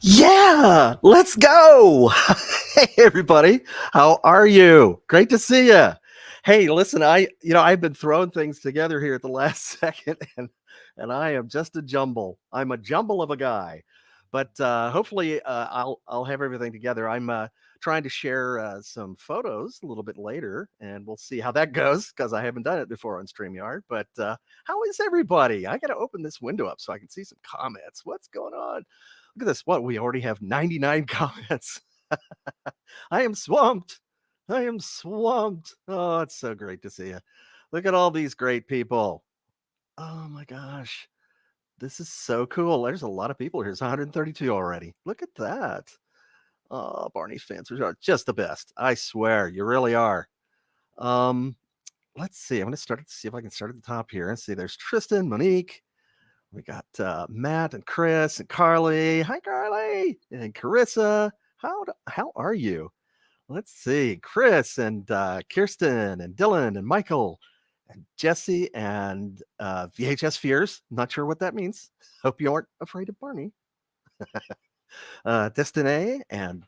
Yeah, let's go. Hey, everybody. How are you? Great to see you. Hey, listen, I've been throwing things together here at the last second, and I am just a jumble. I'm a jumble of a guy, but hopefully I'll have everything together. I'm trying to share some photos a little bit later, and we'll see how that goes because I haven't done it before on StreamYard. But how is everybody? I got to open this window up so I can see some comments. What's going on? Look at this. What? We already have 99 comments. I am swamped. I am swamped. Oh, it's so great to see you. Look at all these great people. Oh my gosh. This is so cool. There's a lot of people here. It's 132 already. Look at that. Oh, Barney fans are just the best. I swear, you really are. Let's see. I'm going to see if I can start at the top here. Let's see. There's Tristan, Monique. We got Matt and Chris and Carly. Hi, Carly. And Carissa. How are you? Let's see. Chris and Kirsten and Dylan and Michael and Jesse and VHS Fears. Not sure what that means. Hope you aren't afraid of Barney. Destiny and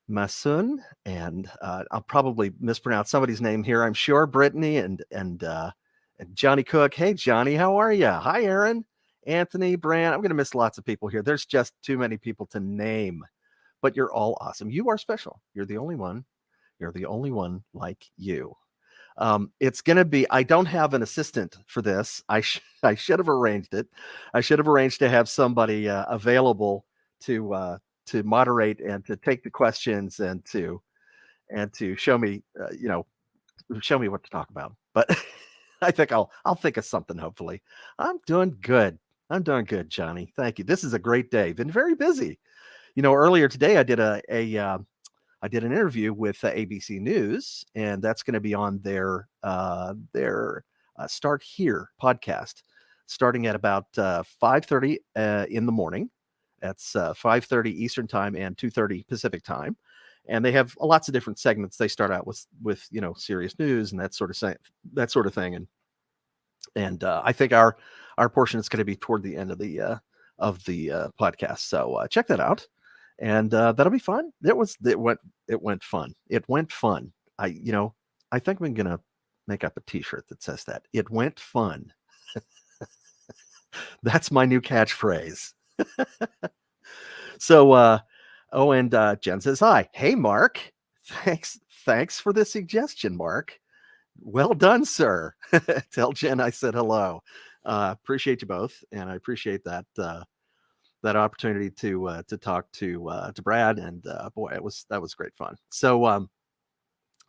Masun. And I'll probably mispronounce somebody's name here, I'm sure. Brittany and Johnny Cook. Hey, Johnny, how are you? Hi, Aaron, Anthony, Brand. I'm going to miss lots of people here. There's just too many people to name, but you're all awesome. You are special. You're the only one. You're the only one like you. It's going to be, I don't have an assistant for this. I should have arranged it. I should have arranged to have somebody available to moderate and to take the questions and to show me, show me what to talk about. But I think I'll think of something. Hopefully, I'm doing good. I'm doing good, Johnny. Thank you. This is a great day. Been very busy. Earlier today I did I did an interview with ABC News, and that's going to be on their Start Here podcast, starting at about 5:30 in the morning. That's 5:30 Eastern time and 2:30 Pacific time. And they have lots of different segments. They start out with serious news and that sort of thing. And I think our portion is going to be toward the end of the podcast. So check that out, and that'll be fun. It went fun. It went fun. I think I'm going to make up a T-shirt that says that. It went fun. That's my new catchphrase. So, and Jen says hi. Hey, Mark. Thanks for the suggestion, Mark. Well done, sir. Tell Jen I said hello. Appreciate you both, and I appreciate that opportunity to talk to Brad. And boy, that was great fun. So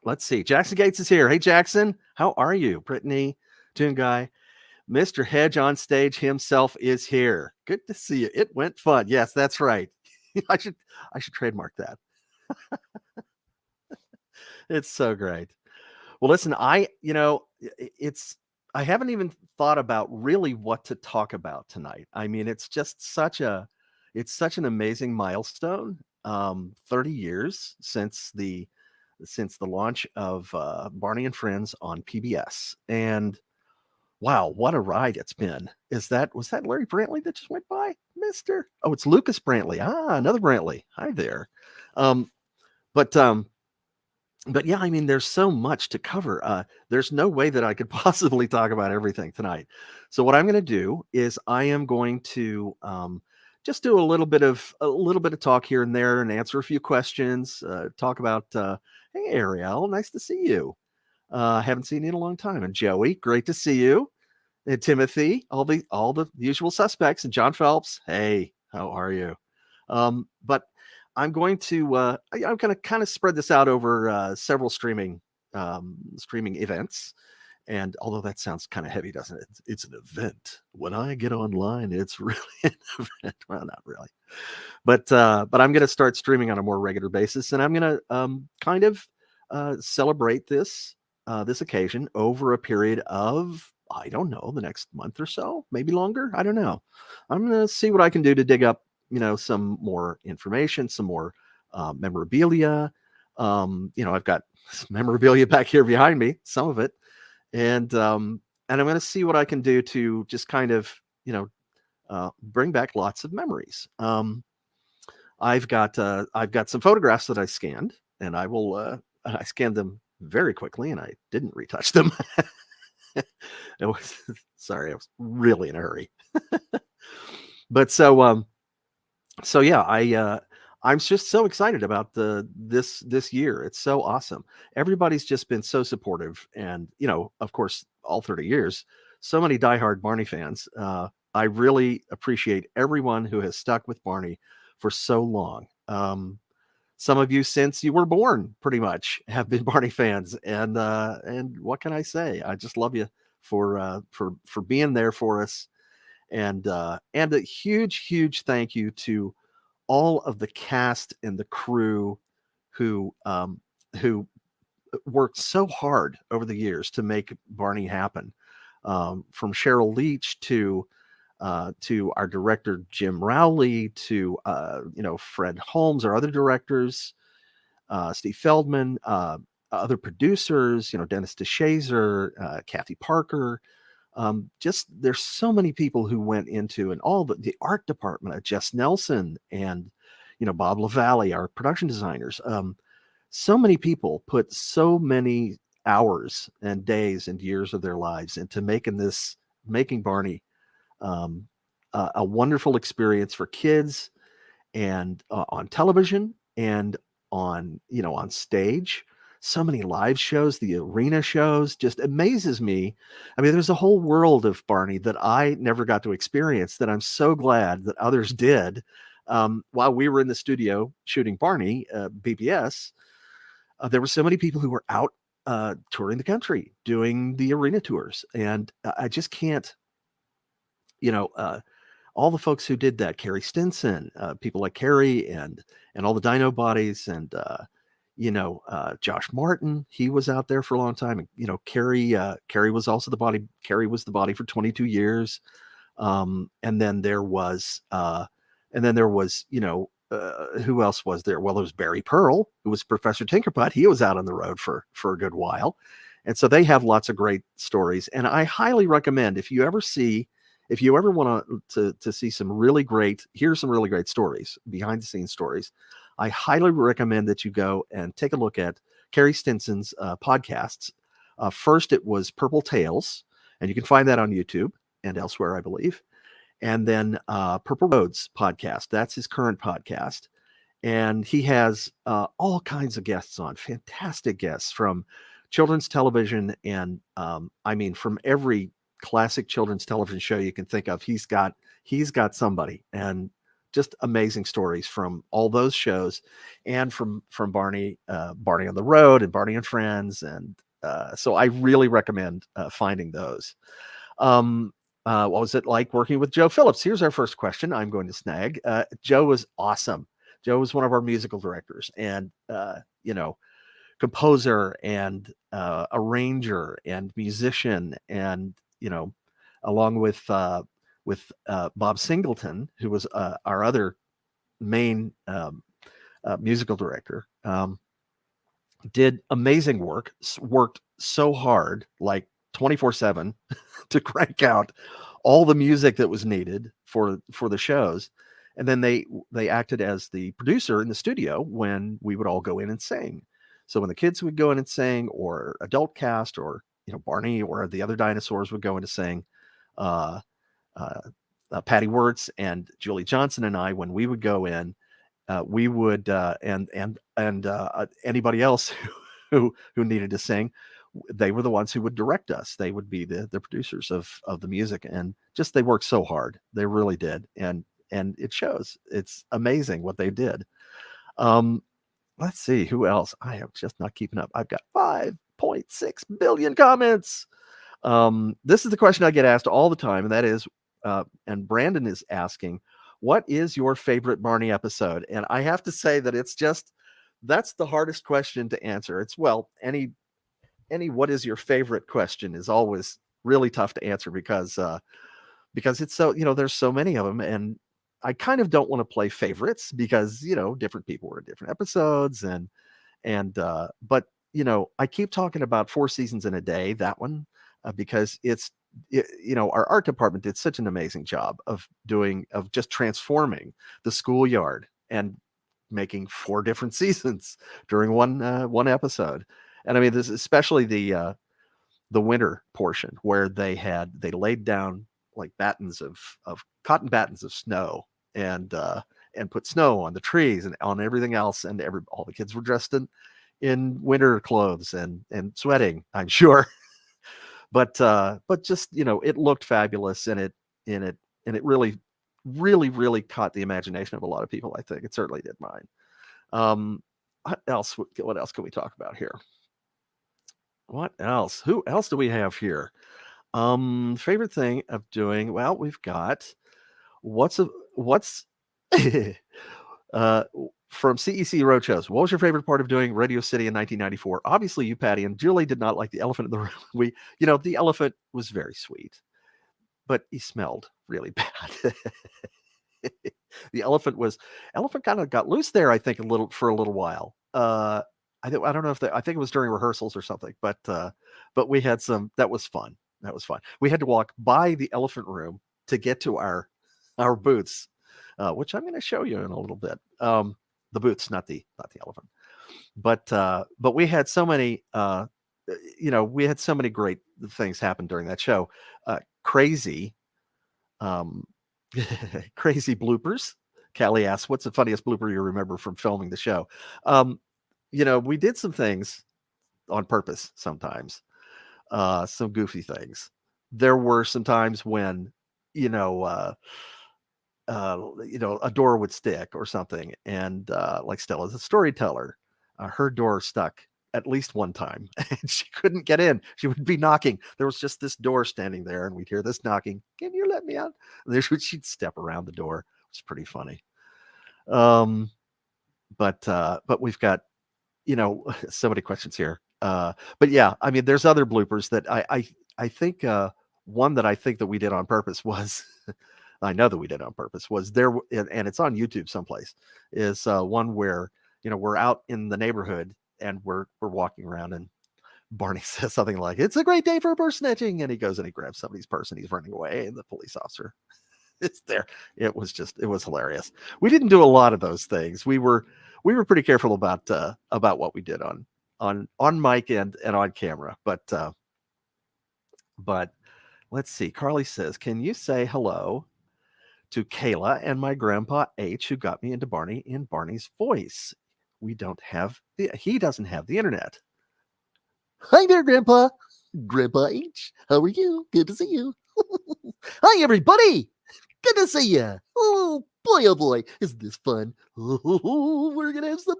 let's see. Jackson Gates is here. Hey, Jackson, how are you? Brittany, Toon Guy, Mr. Hedge on stage himself is here. Good to see you. It went fun. Yes, that's right. I should trademark that. It's so great. Well, listen, I haven't even thought about really what to talk about tonight. I mean, it's such an amazing milestone. 30 years since the launch of Barney and Friends on PBS, and wow, what a ride it's been. Was that Larry Brantley that just went by, Mister? Oh, it's Lucas Brantley. Another Brantley. Hi there. Um, but yeah, I mean, there's so much to cover. There's no way that I could possibly talk about everything tonight. So what I'm going to do is I am going to just do a little bit of talk here and there and answer a few questions. Talk about, hey, Ariel, nice to see you. Haven't seen you in a long time. And Joey, great to see you. And Timothy, all the usual suspects. And John Phelps, hey, how are you? But I'm going to kind of spread this out over several streaming events. And although that sounds kind of heavy, doesn't it? It's an event. When I get online, it's really an event. Well, not really, but I'm going to start streaming on a more regular basis, and I'm going to kind of celebrate this occasion over a period of, I don't know, the next month or so, maybe longer. I don't know. I'm going to see what I can do to dig up, some more information, some more memorabilia. I've got memorabilia back here behind me, some of it. And I'm going to see what I can do to just kind of, bring back lots of memories. I've got some photographs that I scanned, and I scanned them very quickly, and I didn't retouch them. Sorry, I was really in a hurry. But so yeah, I'm just so excited about this year. It's so awesome. Everybody's just been so supportive, and of course, all 30 years, so many diehard Barney fans. I really appreciate everyone who has stuck with Barney for so long. Some of you since you were born, pretty much, have been Barney fans, and what can I say? I just love you for being there for us, and a huge thank you to all of the cast and the crew who worked so hard over the years to make Barney happen. From Cheryl Leach to our director Jim Rowley to Fred Holmes, our other directors, Steve Feldman, other producers, Dennis DeShazer, Kathy Parker. Just there's so many people who went into, and all the art department, Jess Nelson and Bob LaValle, our production designers. So many people put so many hours and days and years of their lives into making Barney a wonderful experience for kids, and on television, and on stage. So many live shows, the arena shows, just amazes me. I mean, there's a whole world of Barney that I never got to experience that I'm so glad that others did. While we were in the studio shooting Barney, BBS, there were so many people who were out touring the country, doing the arena tours. And I just can't, all the folks who did that, Carrie Stinson, people like Carrie and all the Dino bodies, and Josh Martin, he was out there for a long time. And, Carrie was also the body. Carrie was the body for 22 years. And then there was, who else was there? Well, there was Barry Pearl, who was Professor Tinkerbutt. He was out on the road for a good while. And so they have lots of great stories. And I highly recommend, if you ever want to see here's some really great stories, behind the scenes stories, I highly recommend that you go and take a look at Carrie Stinson's podcasts. First, it was Purple Tales, and you can find that on YouTube and elsewhere, I believe. and then Purple Roads podcast. That's his current podcast. And he has all kinds of guests on, fantastic guests from children's television. And I mean, from every classic children's television show you can think of, he's got somebody, and just amazing stories from all those shows, and from Barney on the Road and Barney and Friends. And so I really recommend finding those. What was it like working with Joe Phillips? Here's our first question I'm going to snag. Joe was awesome. Joe was one of our musical directors, and composer and arranger and musician, and along with Bob Singleton, who was our other main musical director, did amazing work. Worked so hard, like 24/7, to crank out all the music that was needed for the shows. And then they acted as the producer in the studio when we would all go in and sing. So when the kids would go in and sing, or adult cast, or Barney or the other dinosaurs would go in to sing, Patty Wirtz and Julie Johnson and I, when we would go in, we would and anybody else who needed to sing, they were the ones who would direct us. They would be the producers of the music, and just they worked so hard. They really did, and it shows. It's amazing what they did. Let's see who else. I am just not keeping up. I've got 5.6 billion comments. This is the question I get asked all the time, and that is, and Brandon is asking, what is your favorite Barney episode? And I have to say that that's the hardest question to answer. It's, well, any what is your favorite question is always really tough to answer, because it's so, there's so many of them, and I kind of don't want to play favorites, because different people were in different episodes, but I keep talking about 4 Seasons in a Day, that one, because our art department did such an amazing job of just transforming the schoolyard and making 4 different seasons during one episode. And I mean, this especially the winter portion, where they laid down like battens of cotton battens of snow, and put snow on the trees and on everything else, and all the kids were dressed in winter clothes and sweating, I'm sure. but just it looked fabulous, and it really, really, really caught the imagination of a lot of people. I think it certainly did mine. What else can we talk about here? What else? Who else do we have here? Favorite thing of doing? Well, we've got what's from CEC Roadshows. What was your favorite part of doing Radio City in 1994? Obviously, you, Patty, and Julie did not like the elephant in the room. The elephant was very sweet, but he smelled really bad. The elephant kind of got loose there, I think, for a little while. I don't know if I think it was during rehearsals or something, but we had some. That was fun. We had to walk by the elephant room to get to our booths, which I'm going to show you in a little bit. The booths, not the elephant. But we had so many, we had so many great things happen during that show. Crazy bloopers. Callie asks, what's the funniest blooper you remember from filming the show? We did some things on purpose sometimes, some goofy things. There were some times when, a door would stick or something, and like Stella's a storyteller, her door stuck at least one time, and she couldn't get in. She would be knocking. There was just this door standing there, and we'd hear this knocking. Can you let me out? And she'd step around the door. It was pretty funny. But we've got so many questions here. But yeah, I mean, there's other bloopers that I think one that I think that we did on purpose was I know that we did on purpose was there, and it's on YouTube someplace, is one where we're out in the neighborhood and we're walking around, and Barney says something like, "It's a great day for purse snatching," and he goes and he grabs somebody's purse and he's running away, and the police officer is there. It was hilarious. We didn't do a lot of those things. We were pretty careful about what we did on mic and on camera. But let's see. Carly says, "Can you say hello to Kayla and my grandpa H, who got me into Barney in Barney's voice. He doesn't have the internet. Hi there, Grandpa. Grandpa H, how are you? Good to see you. Hi, everybody. Good to see you. Oh boy, isn't this fun? Oh, we're gonna have some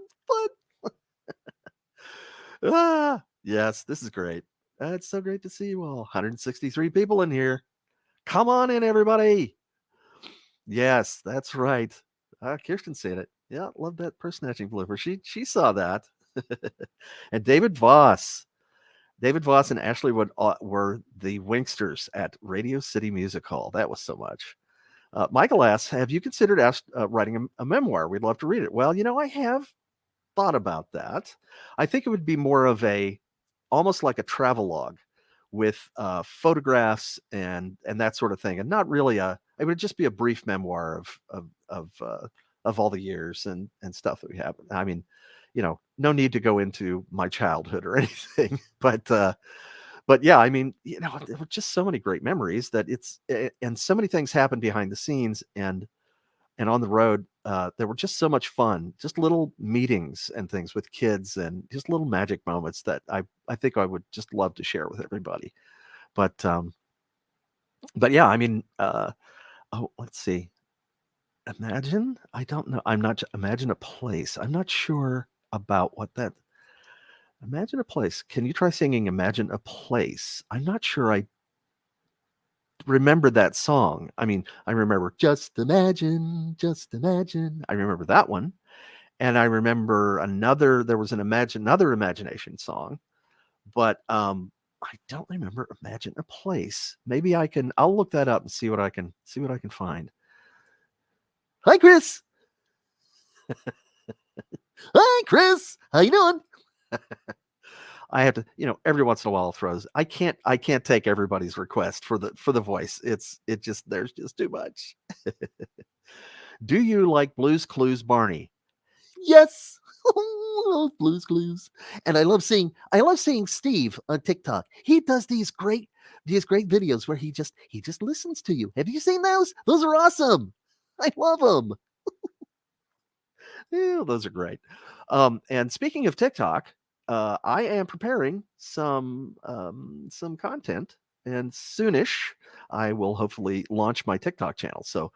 fun. Yes, this is great. It's so great to see you all. 163 people in here. Come on in, everybody. Yes, that's right. Kirsten's seen it. Yeah, love that purse snatching blooper. She saw that. And David Voss and Ashley Wood were the Winksters at Radio City Music Hall. That was so much. Michael asks, have you considered writing a memoir? We'd love to read it. Well, I have thought about that. I think it would be more of almost like a travelogue with photographs and that sort of thing, and not really it would just be a brief memoir of all the years and stuff that we have. I mean, no need to go into my childhood or anything, but yeah, I mean, there were just so many great memories that and so many things happened behind the scenes and on the road. There were just so much fun, just little meetings and things with kids and just little magic moments that I think I would just love to share with everybody. But yeah, I mean, let's see. Imagine, I don't know. Imagine a place. I'm not sure about what that. Imagine a place. Can you try singing Imagine a Place? I'm not sure I remember that song. I mean, I remember Just Imagine. I remember that one. And I remember there was another Imagination song, but I don't remember Imagine a Place. Maybe I'll look that up and see what I can find. Hi, Chris. Hi, Chris. How you doing? I have to, every once in a while throws. I can't take everybody's request for the voice. There's just too much. Do you like Blue's Clues, Barney? Yes. Blue's Clues. And I love seeing Steve on TikTok. He does these great videos where he just listens to you. Have you seen those? Those are awesome. I love them. Yeah, those are great. And speaking of TikTok, I am preparing some content, and soonish I will hopefully launch my TikTok channel. So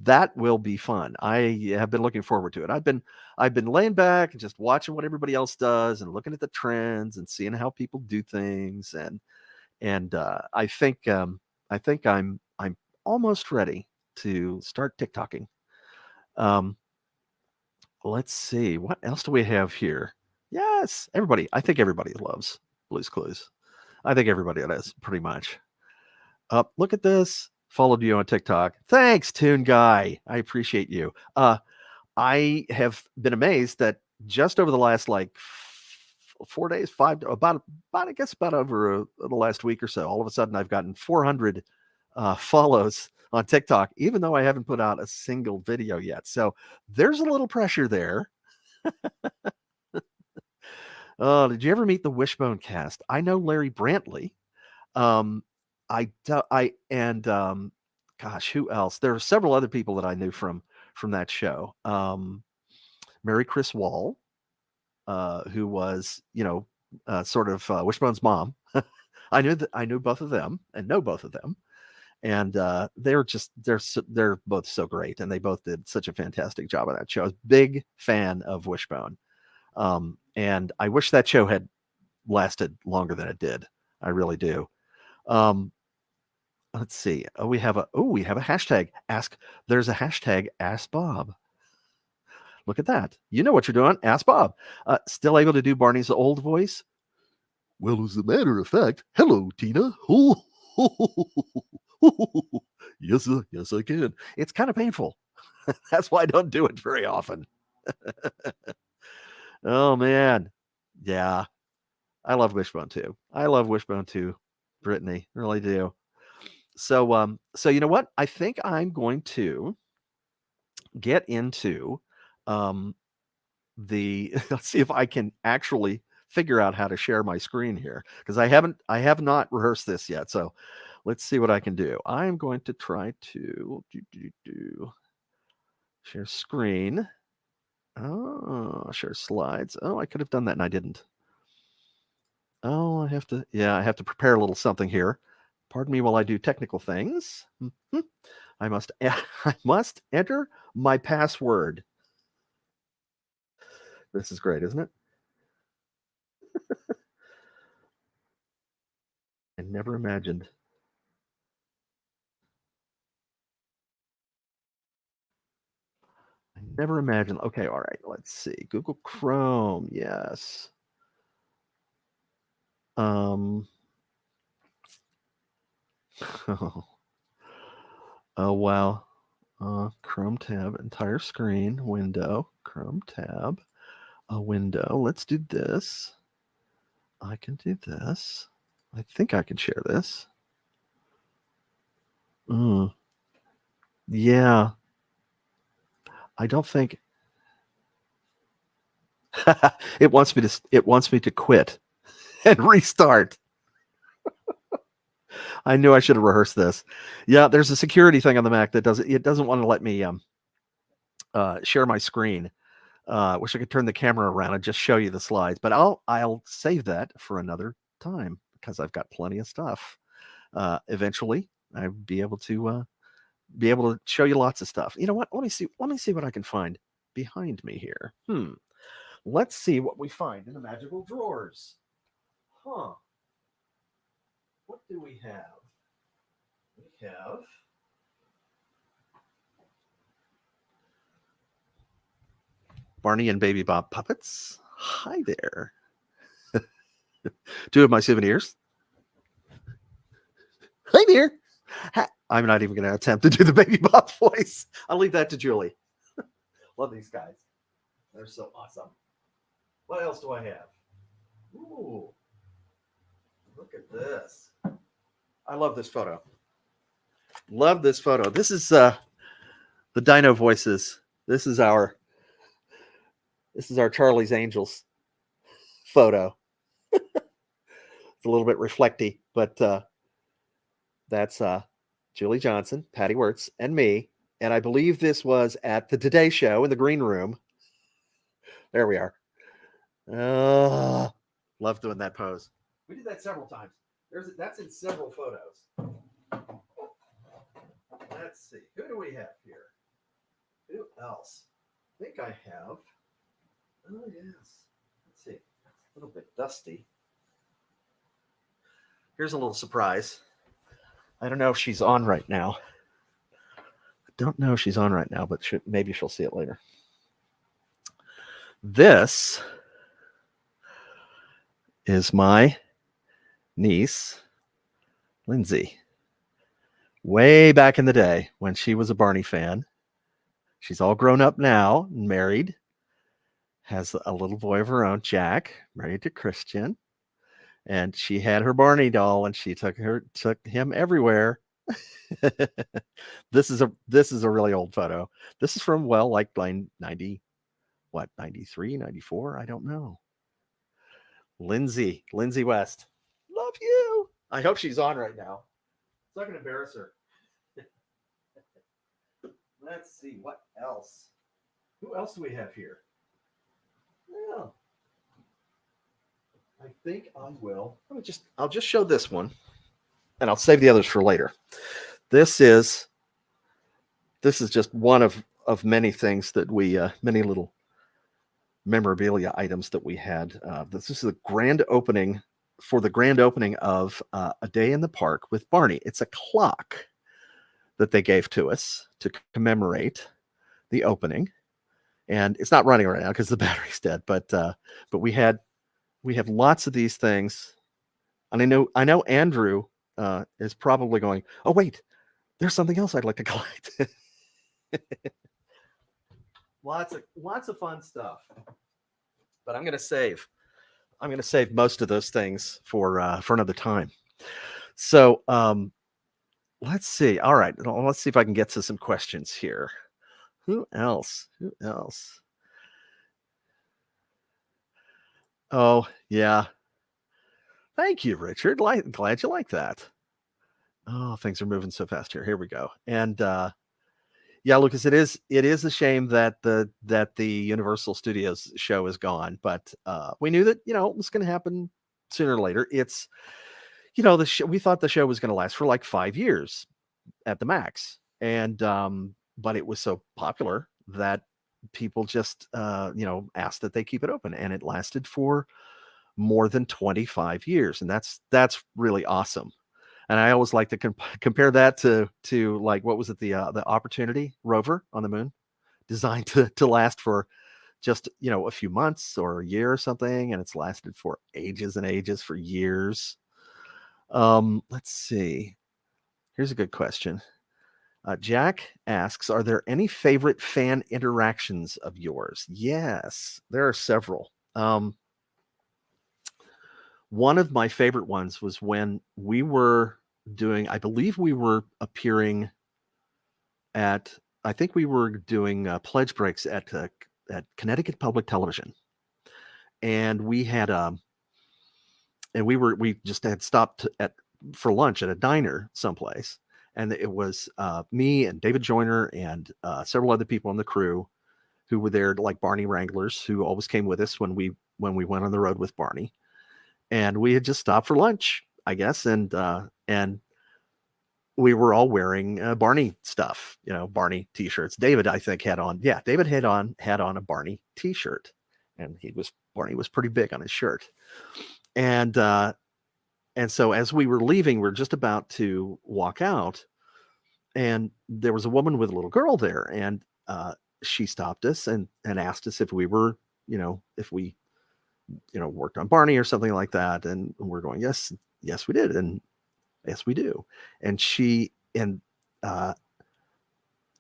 that will be fun. I have been looking forward to it. I've been laying back and just watching what everybody else does and looking at the trends and seeing how people do things, and I think I'm almost ready to start TikToking. Let's see, what else do we have here? Yes, I think everybody loves Blue's Clues. I think everybody does, pretty much. Look at this. Followed you on TikTok. Thanks, Toon Guy. I appreciate you. I have been amazed that just over the last 4 days, about over the last week or so, all of a sudden I've gotten 400 follows on TikTok, even though I haven't put out a single video yet. So there's a little pressure there. Did you ever meet the Wishbone cast? I know Larry Brantley. Gosh, who else? There are several other people that I knew from that show. Mary Chris Wall, who was, sort of Wishbone's mom. I knew both of them and know both of them. And they're both so great, and they both did such a fantastic job on that show. I was a big fan of Wishbone. And I wish that show had lasted longer than it did. I really do. Let's see. We have a hashtag ask. There's a hashtag Ask Bob. Look at that. You know what you're doing. Ask Bob. Still able to do Barney's old voice? Well, as a matter of fact, hello, Tina. Yes, I can. It's kind of painful. That's why I don't do it very often. Oh man, yeah, I love Wishbone too. Brittany, really do. So you know what? I think I'm going to get into let's see if I can actually figure out how to share my screen here, because I have not rehearsed this yet. So Let's see what I can do. I'm going to try to share screen. Oh, share slides. Oh, I could have done that and I didn't. Oh, I have to prepare a little something here. Pardon me while I do technical things. I must enter my password. This is great, isn't it? I never imagined. Okay, all right, let's see. Google Chrome, yes. Oh, oh wow. Chrome tab, entire screen, window, Chrome tab, a window. Let's do this. I can do this. I think I can share this. Yeah. I don't think it wants me to quit and restart. I knew I should have rehearsed this. Yeah, there's a security thing on the Mac that doesn't want to let me share my screen. Wish I could turn the camera around and just show you the slides, but I'll save that for another time because I've got plenty of stuff. Eventually, I'll be able to show you lots of stuff. You know what? Let me see what I can find behind me here. Let's see what we find in the magical drawers. What do we have? We have Barney and Baby Bob puppets. Hi there. 2 of my souvenirs. Hi there. I'm not even going to attempt to do the Baby Bob voice. I'll leave that to Julie. Love these guys. They're so awesome. What else do I have? Ooh, look at this. I love this photo. This is the Dino voices. This is our Charlie's Angels photo. It's a little bit reflecty, but that's Julie Johnson, Patty Wirtz, and me. And I believe this was at the Today Show in the green room. There we are. Love doing that pose. We did that several times. That's in several photos. Let's see. Who do we have here? Who else? I think I have. Oh, yes. Let's see. It's a little bit dusty. Here's a little surprise. I don't know if she's on right now. But maybe she'll see it later. This is my niece, Lindsay. Way back in the day when she was a Barney fan. She's all grown up now, married, has a little boy of her own, Jack, married to Christian. And she had her Barney doll and she took him everywhere. This is a really old photo. This is from, well, like 90, 93, 94? I don't know. Lindsay West. Love you. I hope she's on right now. So I can embarrass her. Let's see what else. Who else do we have here? Yeah. I think I will. I'll just show this one, and I'll save the others for later. This is just one of many things that we many little memorabilia items that we had. This is the grand opening of A Day in the Park with Barney. It's a clock that they gave to us to commemorate the opening, and it's not running right now because the battery's dead. But we have lots of these things, and I know Andrew is probably going, oh wait, there's something else I'd like to collect. lots of fun stuff, but I'm going to save most of those things for another time. So let's see. All right, let's see if I can get to some questions here. Who else? Oh yeah, thank you, Richard. Glad you like that. Oh, things are moving so fast here. Here we go. And yeah, Lucas, it is a shame that the Universal Studios show is gone, but we knew that it was going to happen sooner or later. It's the show, we thought the show was going to last for like 5 years at the max, and but it was so popular that people just asked that they keep it open, and it lasted for more than 25 years, and that's really awesome. And I always like to compare that to like, what was it, the Opportunity rover on the moon, designed to last for just a few months or a year or something, and it's lasted for ages and ages, for years. Let's see. Here's a good question. Jack asks, are there any favorite fan interactions of yours? Yes, there are several. One of my favorite ones was when we were doing, I believe we were appearing at, I think we were doing pledge breaks at Connecticut Public Television. And we had, we just had stopped for lunch at a diner someplace. And it was me and David Joyner and several other people on the crew who were there, like Barney Wranglers, who always came with us when we went on the road with Barney. And we had just stopped for lunch, I guess, and we were all wearing Barney stuff, Barney t-shirts. David, I think, David had on a Barney t-shirt, and Barney was pretty big on his shirt. And so as we were leaving, we we're just about to walk out, and there was a woman with a little girl there, and she stopped us and asked us if we were, if we worked on Barney or something like that. And we're going, yes, we did. And yes, we do. And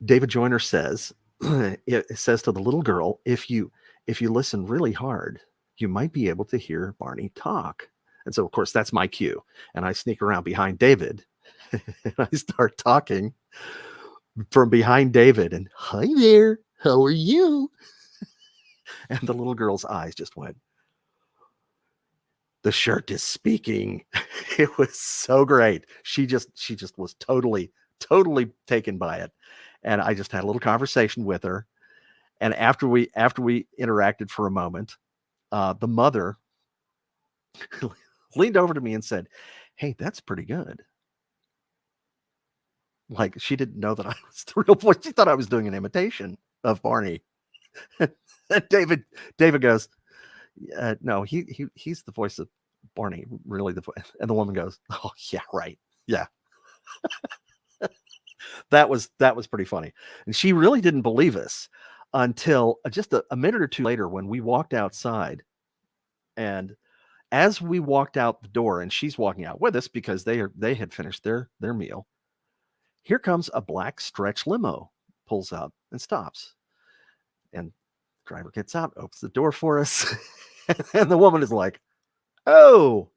David Joyner says, it says to the little girl, if you listen really hard, you might be able to hear Barney talk. And so, of course, that's my cue. And I sneak around behind David and I start talking from behind David, and, hi there, how are you? And the little girl's eyes just went, the shirt is speaking. It was so great. She just was totally taken by it. And I just had a little conversation with her. And after we interacted for a moment, the mother leaned over to me and said, hey, that's pretty good. Like, she didn't know that I was the real voice. She thought I was doing an imitation of Barney. And David goes, no, he's the voice of Barney, really the voice. And the woman goes, oh yeah, right, yeah. that was pretty funny. And she really didn't believe us until just a minute or two later, when we walked outside. And as we walked out the door, and she's walking out with us because they had finished their meal, here comes a black stretch limo, pulls up and stops, and the driver gets out, opens the door for us. And the woman is like, oh,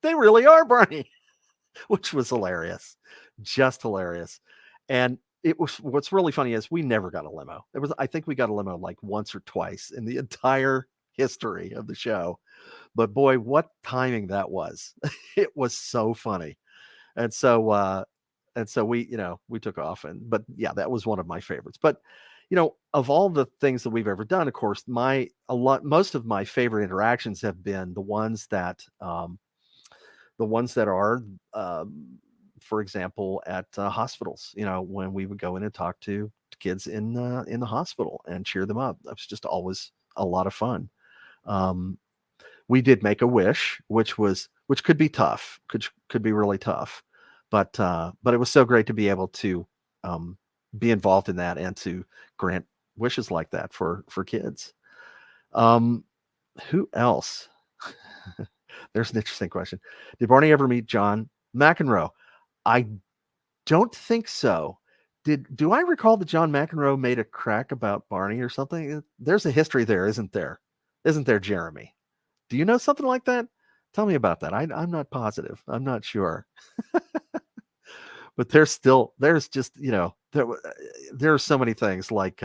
they really are Barney, which was hilarious, just hilarious. And what's really funny is we never got a limo. I think we got a limo like once or twice in the entire history of the show. But boy, what timing that was. It was so funny. And so we took off, but yeah, that was one of my favorites. But of all the things that we've ever done, of course, most of my favorite interactions have been the ones that are, for example, at hospitals. When we would go in and talk to kids in the hospital and cheer them up. That was just always a lot of fun. We did Make-A-Wish, which could be tough, could be really tough, but it was so great to be able to be involved in that and to grant wishes like that for kids. Who else? There's an interesting question. Did Barney ever meet John McEnroe? I don't think so. Do I recall that John McEnroe made a crack about Barney or something? There's a history there, isn't there? Isn't there, Jeremy? Do you know something like that? Tell me about that. I'm not positive. I'm not sure. But there's just, there are so many things like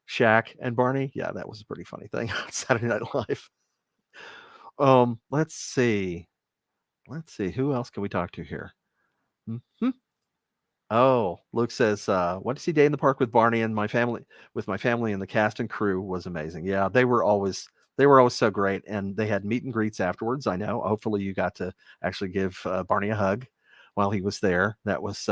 Shaq and Barney. Yeah, that was a pretty funny thing on Saturday Night Live. Let's see. Who else can we talk to here? Mhm. Oh, Luke says, "What to see Day in the Park with Barney and my family and the cast and crew was amazing." Yeah, they were always so great, and they had meet and greets afterwards. I know. Hopefully, you got to actually give Barney a hug while he was there. That was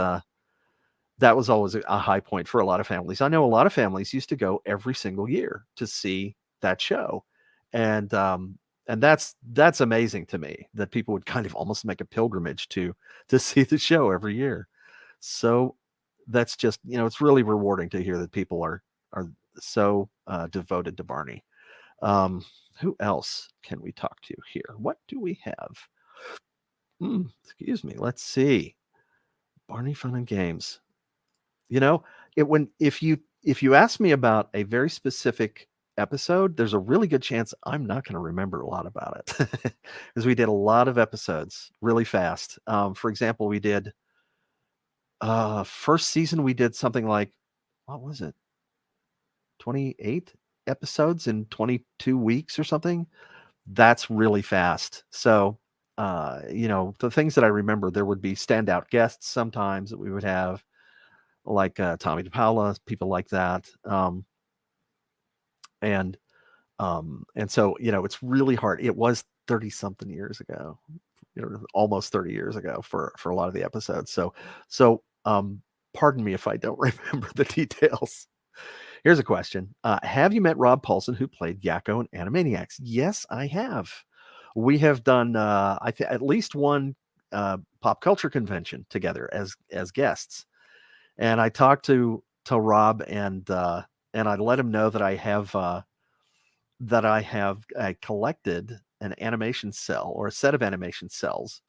always a high point for a lot of families. I know a lot of families used to go every single year to see that show, and that's amazing to me that people would kind of almost make a pilgrimage to see the show every year. So that's just, it's really rewarding to hear that people are so devoted to Barney. Um, who else can we talk to here? What do we have? Excuse me. Let's see. Barney Fun and Games. You know, if you ask me about a very specific episode, there's a really good chance I'm not going to remember a lot about it because we did a lot of episodes really fast. For example, we did first season we did something like, what was it, 28 episodes in 22 weeks or something. That's really fast. So the things that I remember, there would be standout guests sometimes that we would have, like Tommy DePaula, people like that. And so, it's really hard. It was 30 something years ago, almost 30 years ago for a lot of the episodes. So pardon me if I don't remember the details. Here's a question. Have you met Rob Paulson, who played Yakko in Animaniacs? Yes, I have. We have done at least one pop culture convention together as guests. And I talked to Rob, and I let him know that I have collected an animation cell, or a set of animation cells,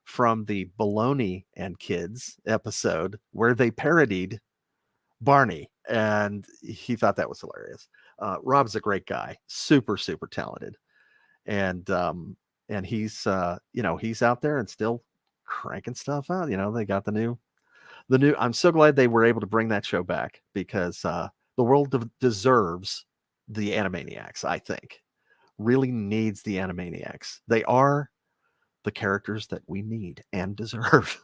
from the Baloney and Kids episode where they parodied Barney, and he thought that was hilarious. Rob's a great guy, super super talented, and he's out there and still cranking stuff out. They got the new. I'm so glad they were able to bring that show back, because the world deserves the Animaniacs. I think really needs the Animaniacs. They are the characters that we need and deserve.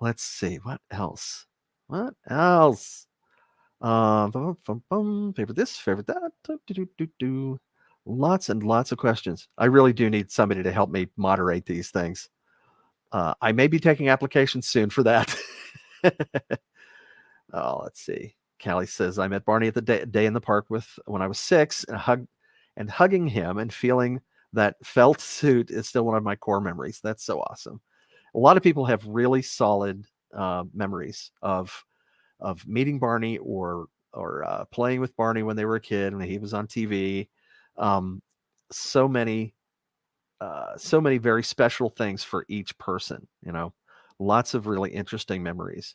Let's see, what else. Favorite this, favorite that. Lots and lots of questions. I really do need somebody to help me moderate these things. I may be taking applications soon for that. Oh, let's see. Callie says, I met Barney at the day in the park when I was 6, and hugging him and feeling that felt suit is still one of my core memories. That's so awesome. A lot of people have really solid memories of meeting Barney, or playing with Barney when they were a kid, when he was on TV. So many very special things for each person. Lots of really interesting memories.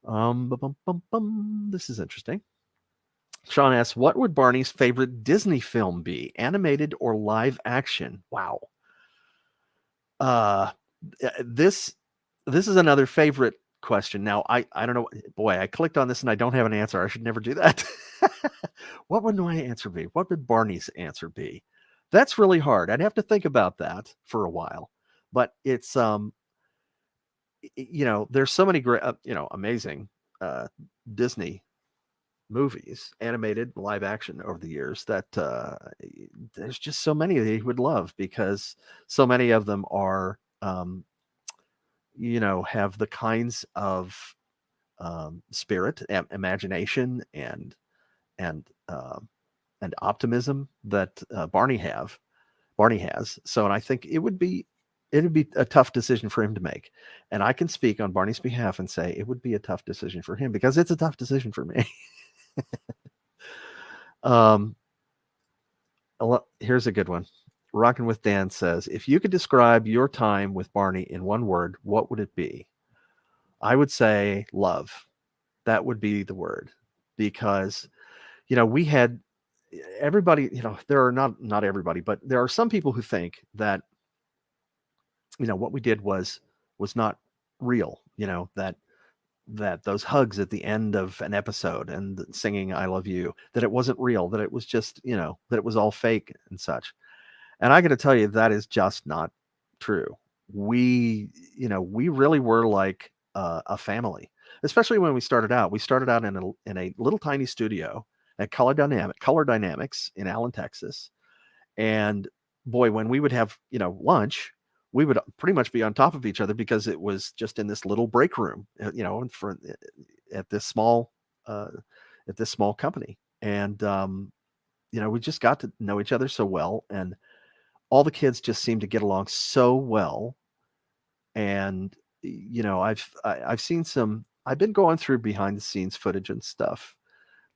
This is interesting. Sean asks, what would Barney's favorite Disney film be, animated or live action? Wow. This is another favorite question. Now, I don't know. Boy, I clicked on this and I don't have an answer. I should never do that. What would my answer be? What would Barney's answer be? That's really hard. I'd have to think about that for a while. But it's there's so many great, amazing Disney movies, animated, live action, over the years, that there's just so many that he would love, because so many of them are have the kinds of spirit, imagination, and and optimism that Barney has. So, and I think it'd be a tough decision for him to make. And I can speak on Barney's behalf and say it would be a tough decision for him, because it's a tough decision for me. Here's a good one. Rockin' with Dan says, if you could describe your time with Barney in one word, what would it be? I would say love. That would be the word, because we had everybody. There are not everybody, but there are some people who think that what we did was not real. That those hugs at the end of an episode and singing I love you, that it wasn't real, that it was just, that it was all fake and such. And I got to tell you, that is just not true. we really were like a family, especially when we started out. We started out in a little tiny studio at Color Dynamics in Allen, Texas. And boy, when we would have, lunch, we would pretty much be on top of each other because it was just in this little break room, at this small company. And we just got to know each other so well, and all the kids just seemed to get along so well. And I've seen I've been going through behind the scenes footage and stuff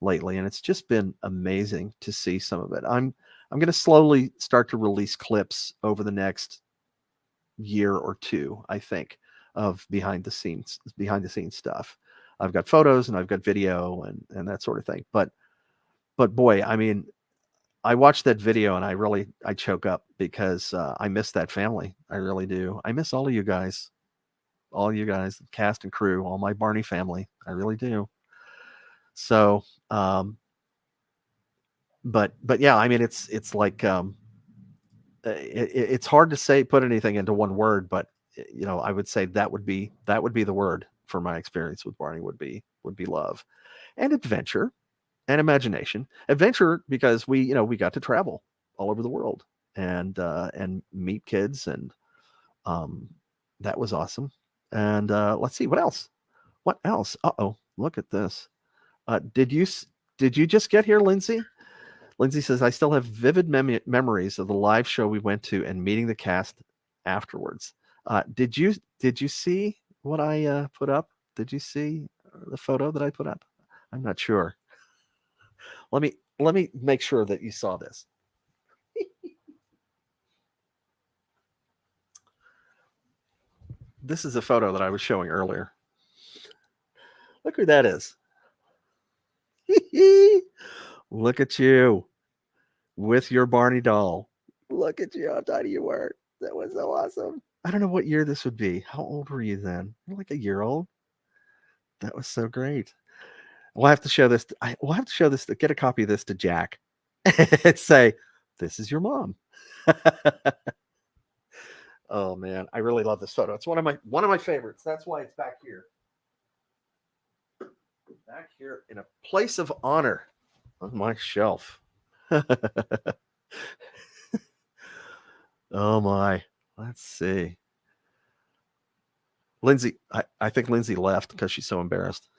lately, and it's just been amazing to see some of it. I'm going to slowly start to release clips over the next year or two, I think, of behind the scenes stuff. I've got photos and I've got video and that sort of thing. But boy, I mean, I watched that video and I choke up because I miss that family. I really do. I miss all of you guys, cast and crew, all my Barney family. I really do. So, but yeah, I mean, it's like, it's hard to put anything into one word, but I would say that would be the word for my experience with Barney would be love and adventure and imagination. Adventure because we got to travel all over the world and meet kids, and that was awesome. And let's see what else. Uh-oh, look at this. Did you just get here, Lindsay? Lindsay says, I still have vivid memories of the live show we went to and meeting the cast afterwards. Did you see what I put up? Did you see the photo that I put up? I'm not sure. Let me make sure that you saw this. This is a photo that I was showing earlier. Look who that is. Look at you with your Barney doll. Look at you, how tiny you were. That was so awesome. I don't know what year this would be. How old were you then? You're like a year old. That was so great. We'll have to show this. We'll have to show this to get a copy of this to Jack and say, this is your mom. Oh man, I really love this photo. It's one of my favorites. That's why it's back here. Back here in a place of honor on my shelf. Oh my. Let's see. Lindsay, I think Lindsay left because she's so embarrassed.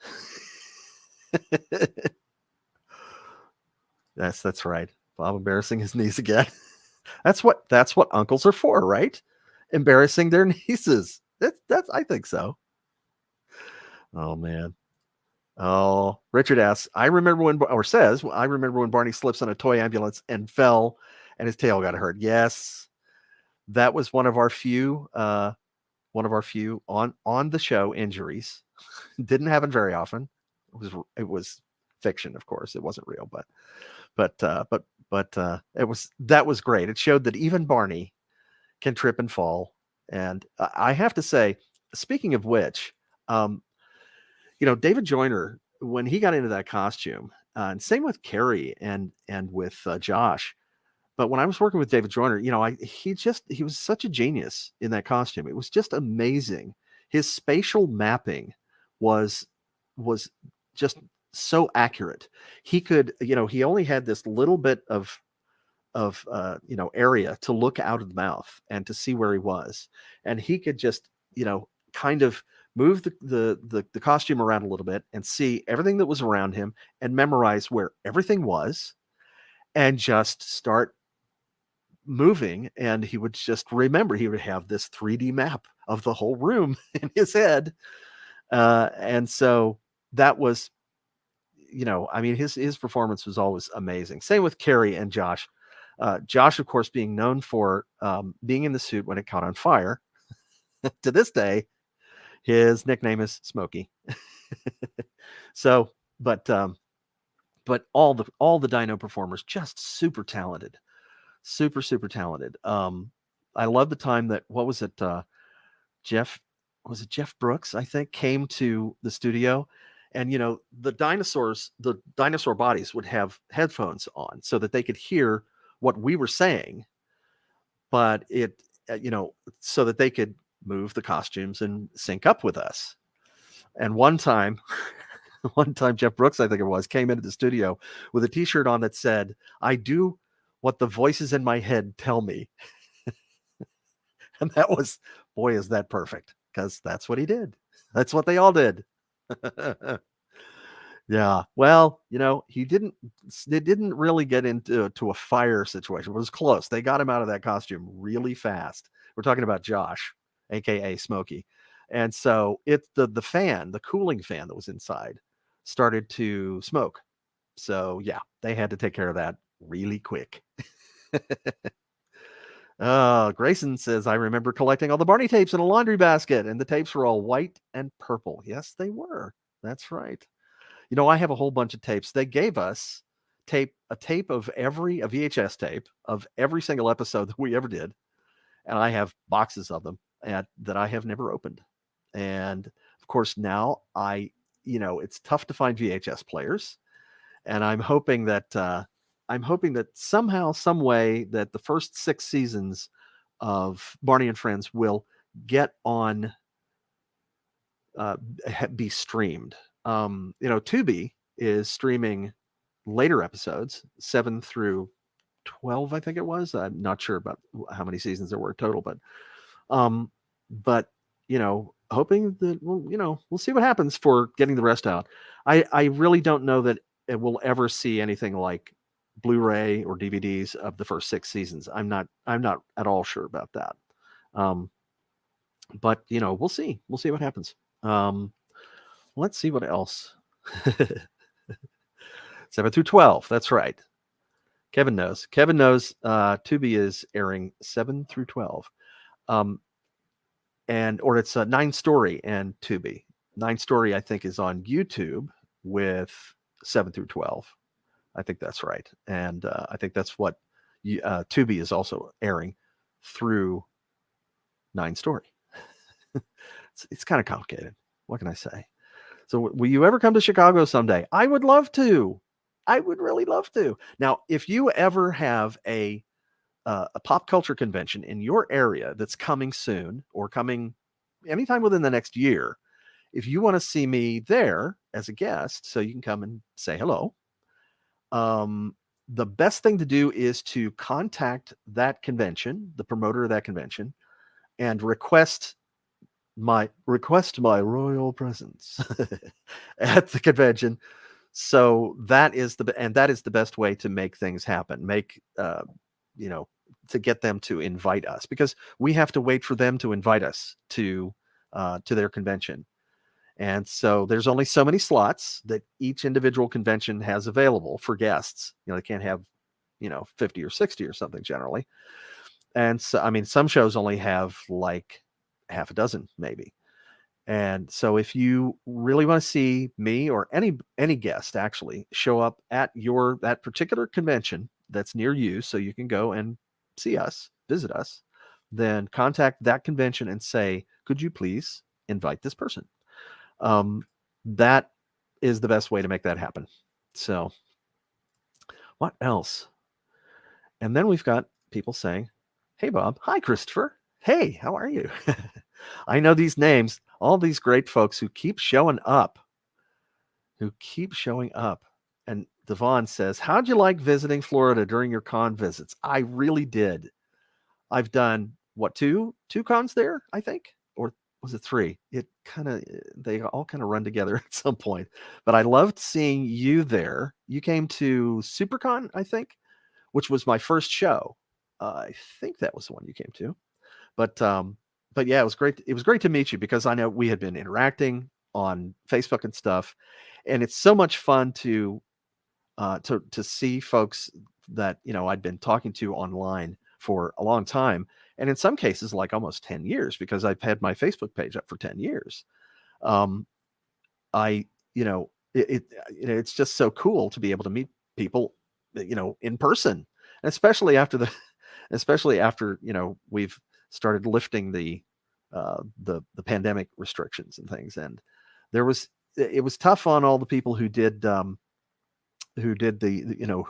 That's right. Bob embarrassing his niece again. That's what uncles are for, right? Embarrassing their nieces. That's I think so. Oh man. Oh, Richard asks, I remember when Barney slips on a toy ambulance and fell and his tail got hurt. Yes. That was one of our few on the show injuries. Didn't happen very often. It was fiction, of course. It wasn't real, but that was great. It showed that even Barney can trip and fall. And I have to say, speaking of which, David Joyner, when he got into that costume, and same with Carrie and with Josh. But when I was working with David Joyner, he was such a genius in that costume. It was just amazing. His spatial mapping was just so accurate. He could, he only had this little bit of area to look out of the mouth and to see where he was, and he could just kind of move the costume around a little bit and see everything that was around him and memorize where everything was and just start moving. And he would just remember, he would have this 3D map of the whole room in his head. And so that was, his performance was always amazing. Same with Carrie and Josh. Josh, of course, being known for being in the suit when it caught on fire. To this day, his nickname is Smokey. So, but all the Dino performers just super talented, super talented. I love the time that Jeff Brooks, I think, came to the studio, and the dinosaur bodies would have headphones on so that they could hear what we were saying, but so that they could move the costumes and sync up with us. And one time Jeff Brooks, I think it was, came into the studio with a t-shirt on that said, "I do what the voices in my head tell me." And that was, boy, is that perfect, because that's what he did. That's what they all did. Yeah. Well, it didn't really get into a fire situation. It was close. They got him out of that costume really fast. We're talking about Josh, aka Smokey. And so the cooling fan that was inside started to smoke. So yeah, they had to take care of that really quick. Grayson says, "I remember collecting all the Barney tapes in a laundry basket, and the tapes were all white and purple." Yes, they were. That's right. I have a whole bunch of tapes. They gave us a VHS tape of every single episode that we ever did. And I have boxes of them that I have never opened. And of course, now it's tough to find VHS players. And I'm hoping that somehow, some way, that the first 6 seasons of Barney and Friends will get on, be streamed. Tubi is streaming later episodes, 7 through 12, I think it was. I'm not sure about how many seasons there were total, but hoping that we'll see what happens for getting the rest out. I really don't know that it will ever see anything like Blu-ray or DVDs of the first 6 seasons. I'm not at all sure about that. But we'll see. We'll see what happens. Let's see what else. 7 through 12. That's right. Kevin knows. Tubi is airing 7 through 12. Or it's a 9 Story and Tubi. 9 Story, I think, is on YouTube with 7 through 12. I think that's right. And I think that's what Tubi is also airing through 9 Story. It's kind of complicated. What can I say? So will you ever come to Chicago someday? I would love to. I would really love to. Now, if you ever have a pop culture convention in your area that's coming soon, or coming anytime within the next year, if you want to see me there as a guest, so you can come and say hello, the best thing to do is to contact that convention, the promoter of that convention, and request my royal presence at the convention. So that is the best way to make things happen. To get them to invite us, because we have to wait for them to invite us to their convention. And so there's only so many slots that each individual convention has available for guests. They can't have 50 or 60 or something generally. And so, some shows only have like half a dozen maybe. And so if you really want to see me or any guest actually show up at that particular convention that's near you, so you can go and see us, visit us, then contact that convention and say, "Could you please invite this person?" That is the best way to make that happen. So what else? And then we've got people saying, "Hey, Bob." "Hi, Christopher." "Hey, how are you?" I know these names, all these great folks who keep showing up. And Devon says, "How'd you like visiting Florida during your con visits?" I really did. I've done, two cons there, I think, or was it 3? They all kind of run together at some point. But I loved seeing you there. You came to SuperCon, I think, which was my first show. I think that was the one you came to. But yeah, it was great. It was great to meet you, because I know we had been interacting on Facebook and stuff, and it's so much fun to see folks that I'd been talking to online for a long time, and in some cases like almost 10 years, because I've had my Facebook page up for 10 years. It's just so cool to be able to meet people in person, and especially after we've started lifting the pandemic restrictions and things. And it was tough on all the people who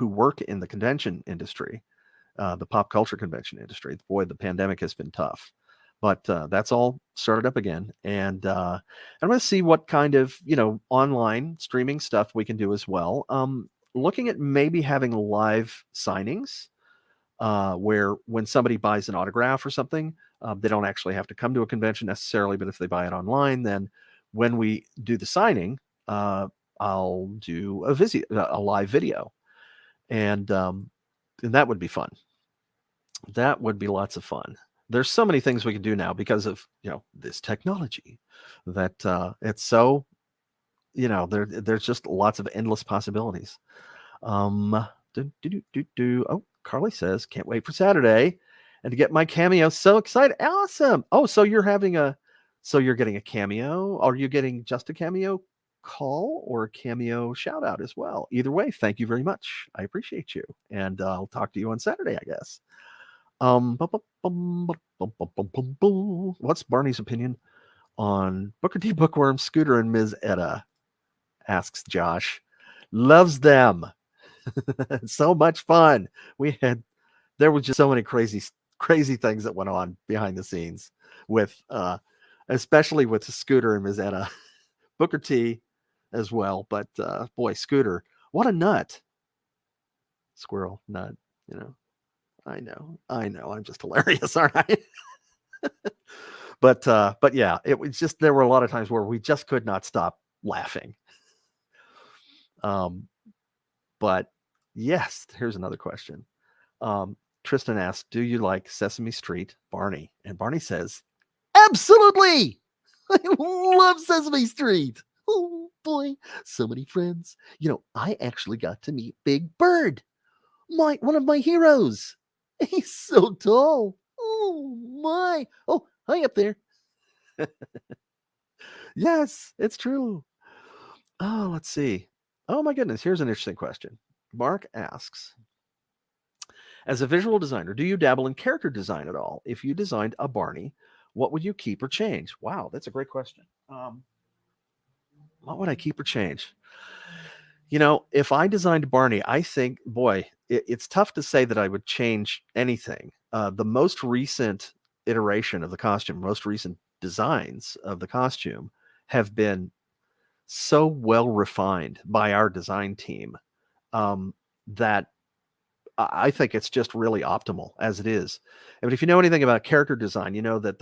work in the convention industry, the pop culture convention industry. Boy, the pandemic has been tough. But that's all started up again, and I'm going to see what kind of online streaming stuff we can do as well. Looking at maybe having live signings, where when somebody buys an autograph or something, they don't actually have to come to a convention necessarily, but if they buy it online, then when we do the signing, I'll do a live video, and that would be fun. That would be lots of fun. There's so many things we can do now because of this technology that it's so there's just lots of endless possibilities. Oh, Carly says can't wait for Saturday and to get my cameo. So excited! Awesome. Oh, so you're getting a cameo. Are you getting just a cameo call or a cameo shout out as well? Either way, thank you very much. I appreciate you, and I'll talk to you on Saturday, I guess. What's Barney's opinion on Booker T, Bookworm, Scooter, and Ms. Etta? Asks Josh. Loves them. So much fun. There was just so many crazy things that went on behind the scenes with, especially with Scooter and Ms. Etta. Booker T as well, but boy, Scooter, what a nut. Squirrel nut, I know. I'm just hilarious, aren't I? But yeah, it was just, there were a lot of times where we just could not stop laughing. But yes, here's another question. Tristan asked, do you like Sesame Street, Barney? And Barney says, absolutely. I love Sesame Street. Oh boy, so many friends. I actually got to meet Big Bird, one of my heroes. He's so tall. Oh my. Oh, hi up there. Yes, it's true. Oh, let's see. Oh my goodness, here's an interesting question. Mark asks, as a visual designer, do you dabble in character design at all? If you designed a Barney, what would you keep or change? Wow, that's a great question. What would I keep or change? If I designed Barney, I think, boy, it's tough to say that I would change anything. The most recent iteration of the costume, most recent designs of the costume have been so well refined by our design team that I think it's just really optimal as it is. But if you know anything about character design, you know that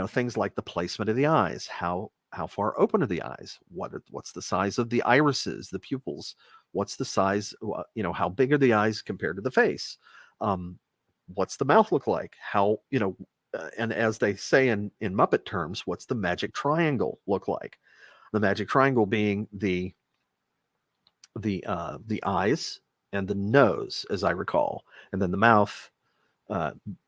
things like the placement of the eyes, how far open are the eyes, what's the size of the irises, the pupils, what's the size, how big are the eyes compared to the face, what's the mouth look like, how and as they say in Muppet terms, what's the magic triangle look like? The magic triangle being the eyes and the nose, as I recall, and then the mouth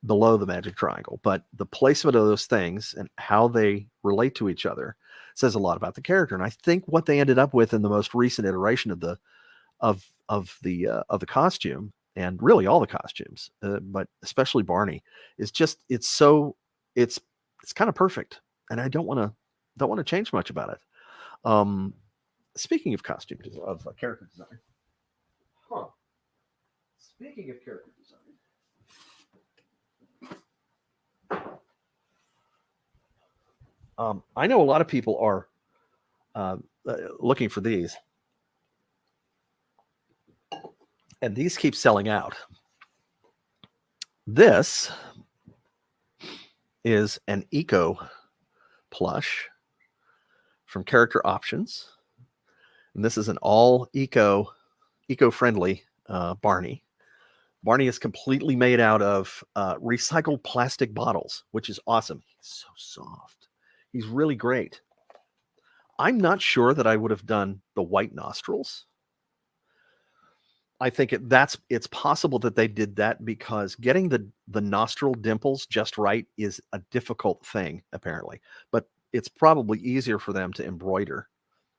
below the magic triangle. But the placement of those things and how they relate to each other says a lot about the character. And I think what they ended up with in the most recent iteration of the costume, and really all the costumes, but especially Barney, is just it's kind of perfect, and I don't want to change much about it. Speaking of character design, Speaking of character design, I know a lot of people are looking for these, and these keep selling out. This is an Eco plush from Character Options, and this is an all eco-friendly Barney. Barney is completely made out of recycled plastic bottles, which is awesome. He's so soft. He's really great. I'm not sure that I would have done the white nostrils. I think it's possible that they did that because getting the nostril dimples just right is a difficult thing, apparently. But it's probably easier for them to embroider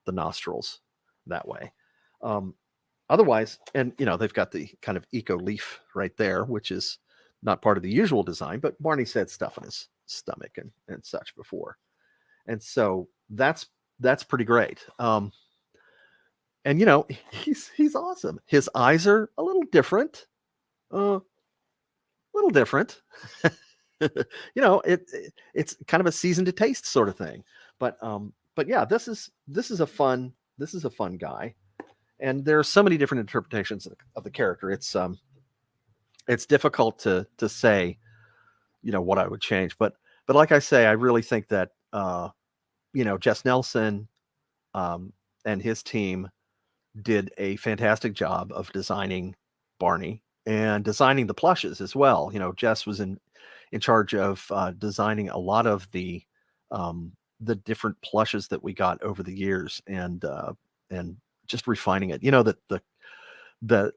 the nostrils that way. Otherwise, and they've got the kind of eco leaf right there, which is not part of the usual design, but Barney said stuff in his stomach and such before. And so that's pretty great. And he's awesome. His eyes are a little different. it's kind of a season to taste sort of thing. But yeah, this is a fun guy, and there are so many different interpretations of the character. It's difficult to say, what I would change, but like I say, I really think that Jess Nelson and his team did a fantastic job of designing Barney and designing the plushes as well. Jess was in charge of designing a lot of the different plushes that we got over the years, and just refining it. That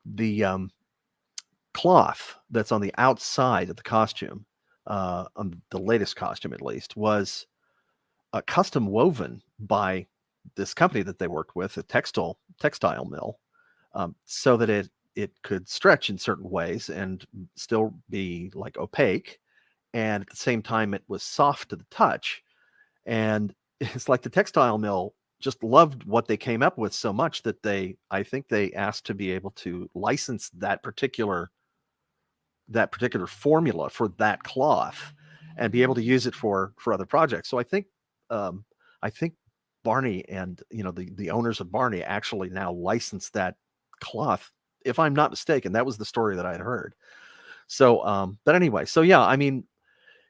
the cloth that's on the outside of the costume, on the latest costume at least, was custom woven by this company that they worked with, a textile mill, so that it could stretch in certain ways and still be like opaque, and at the same time it was soft to the touch. And it's like the textile mill just loved what they came up with so much that I think they asked to be able to license that particular formula for that cloth and be able to use it for other projects. So I think Barney and the owners of Barney actually now license that cloth, if I'm not mistaken. That was the story that I had heard. So but anyway, so yeah, I mean,